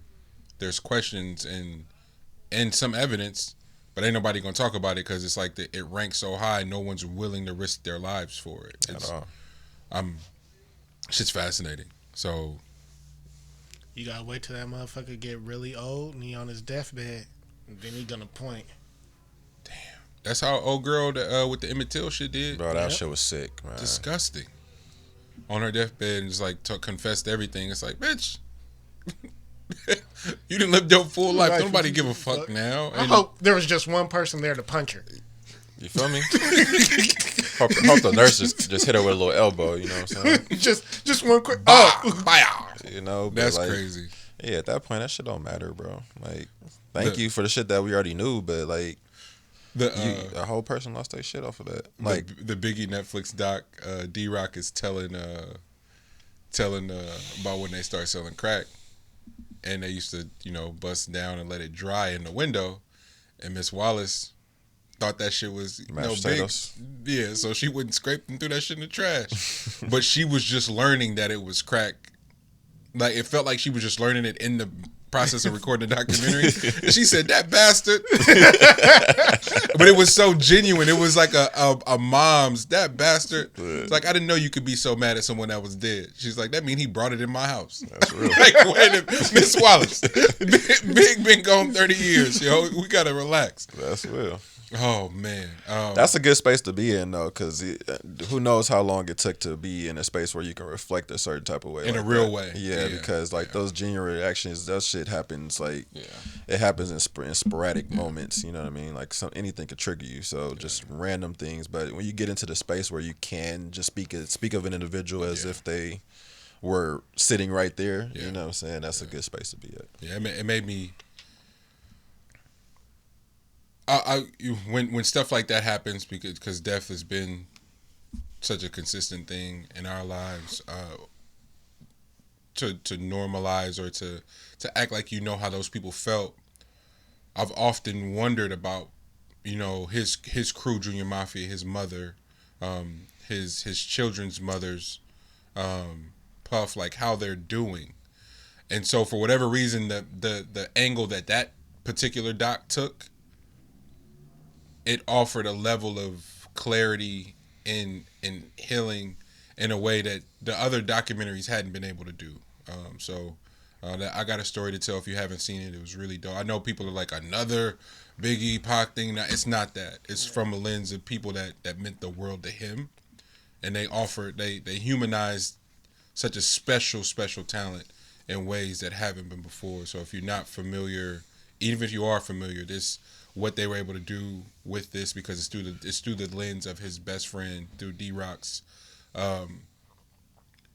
there's questions and some evidence. But ain't nobody gonna talk about it because it's like it ranks so high. No one's willing to risk their lives for it. At all. Shit's fascinating. So you gotta wait till that motherfucker get really old and he on his deathbed, and then he gonna point. Damn, that's how old girl with the Emmett Till shit did. Bro, that shit was sick, man. Disgusting. On her deathbed and just like confessed everything. It's like, bitch. You didn't live your full life. Nobody give a fuck now. I hope there was just one person there to punch her. You feel me? hope the nurse just hit her with a little elbow. You know what I'm saying? just one quick. You know, that's like, crazy. Yeah, at that point, that shit don't matter, bro. Like, thank you for the shit that we already knew, but like, a whole person lost their shit off of that. Like the Biggie Netflix doc, D-Rock is telling about when they start selling crack. And they used to, bust down and let it dry in the window. And Miss Wallace thought that shit was big. Yeah, so she wouldn't scrape them through that shit in the trash. But she was just learning that it was crack. Like, it felt like she was just learning it in the process of recording the documentary. And she said, that bastard. But it was so genuine. It was like a mom's, that bastard. It's like, I didn't know you could be so mad at someone that was dead. She's like, that mean he brought it in my house. That's real. Like, wait a minute. Miss Wallace, Big been gone 30 years, yo. We got to relax. That's real. Oh man, That's a good space to be in though, because who knows how long it took to be in a space where you can reflect a certain type of way, in like a real that. way. Yeah, because like those genuine reactions, that shit happens like it happens in sporadic moments. You know what I mean? Like anything could trigger you. So just random things. But when you get into the space where you can just speak of an individual as if they were sitting right there, you know what I'm saying? That's a good space to be at. Yeah, it made me. When stuff like that happens, because death has been such a consistent thing in our lives, to normalize or to act like you know how those people felt. I've often wondered about, his crew, Junior Mafia, his mother, his children's mothers, Puff, like how they're doing. And so for whatever reason, the angle that particular doc took, it offered a level of clarity in healing in a way that the other documentaries hadn't been able to do. I got a story to tell. If you haven't seen it, it was really dope. I know people are like, another Biggie Pac thing. No, it's not that. It's from a lens of people that meant the world to him, and they humanized such a special talent in ways that haven't been before. So if you're not familiar, even if you are familiar, what they were able to do with this, because it's through the lens of his best friend, through D-Rock's,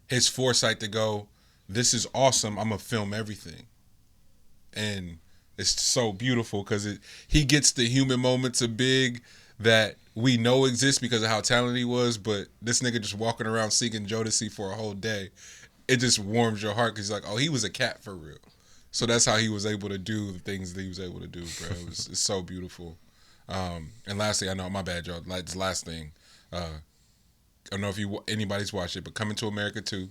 his foresight to go, this is awesome, I'm gonna film everything. And it's so beautiful because he gets the human moments of Big that we know exist because of how talented he was, but this nigga just walking around singing Jodeci for a whole day, it just warms your heart because you're like, oh, he was a cat for real. So that's how he was able to do the things that he was able to do, bro. It's so beautiful. And lastly, I know, my bad, y'all. Like, this last thing, I don't know if anybody's watched it, but Coming to America 2,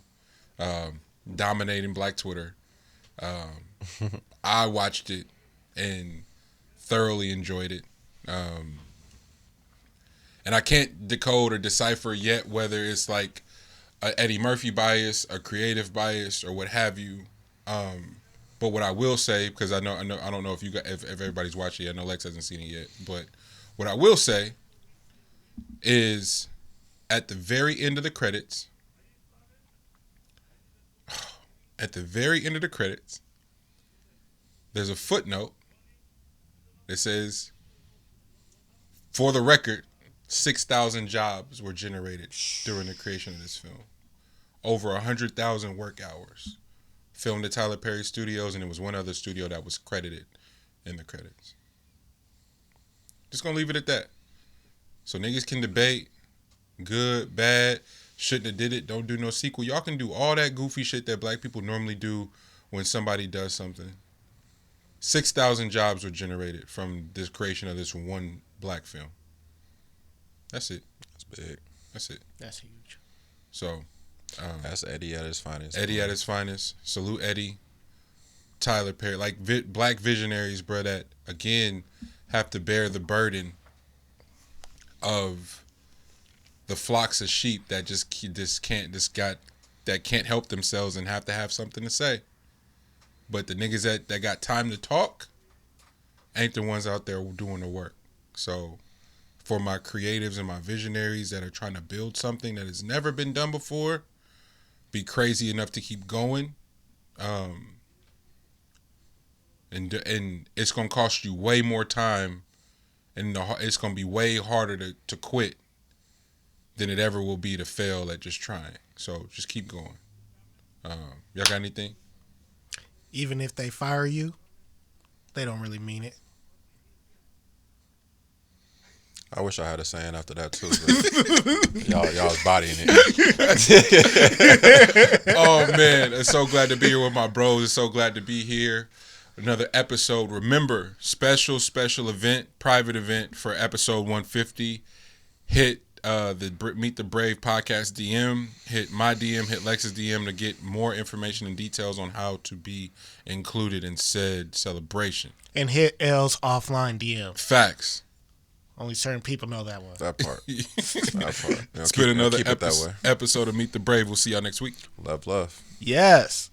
dominating Black Twitter. I watched it and thoroughly enjoyed it. And I can't decode or decipher yet whether it's like a Eddie Murphy bias, a creative bias, or what have you. But what I will say, because I don't know if everybody's watching it. I know Lex hasn't seen it yet. But what I will say is, at the very end of the credits, there's a footnote that says, for the record, 6,000 jobs were generated during the creation of this film. Over 100,000 work hours. Filmed at Tyler Perry Studios, and it was one other studio that was credited in the credits. Just gonna leave it at that. So niggas can debate, good, bad, shouldn't have did it, don't do no sequel. Y'all can do all that goofy shit that black people normally do when somebody does something. 6,000 jobs were generated from this creation of this one black film. That's it. That's big. That's it. That's huge. So, that's Eddie at his finest. Eddie at his finest. Salute Eddie. Tyler Perry, like black visionaries, bro, that again have to bear the burden of the flocks of sheep that can't help themselves and have to have something to say. But the niggas that got time to talk ain't the ones out there doing the work. So for my creatives and my visionaries that are trying to build something that has never been done before, be crazy enough to keep going, and it's gonna cost you way more time, and it's gonna be way harder to quit than it ever will be to fail at just trying. So just keep going. Y'all got anything? Even if they fire you, they don't really mean it. I wish I had a saying after that too. But y'all was bodying it. Oh man, I'm so glad to be here with my bros. I'm so glad to be here. Another episode. Remember, special event, private event for episode 150. Hit the Meet the Brave podcast DM. Hit my DM. Hit Lex's DM to get more information and details on how to be included in said celebration. And hit L's offline DM. Facts. Only certain people know that one. That part. It's been another episode of Meet the Brave. We'll see y'all next week. Love. Yes.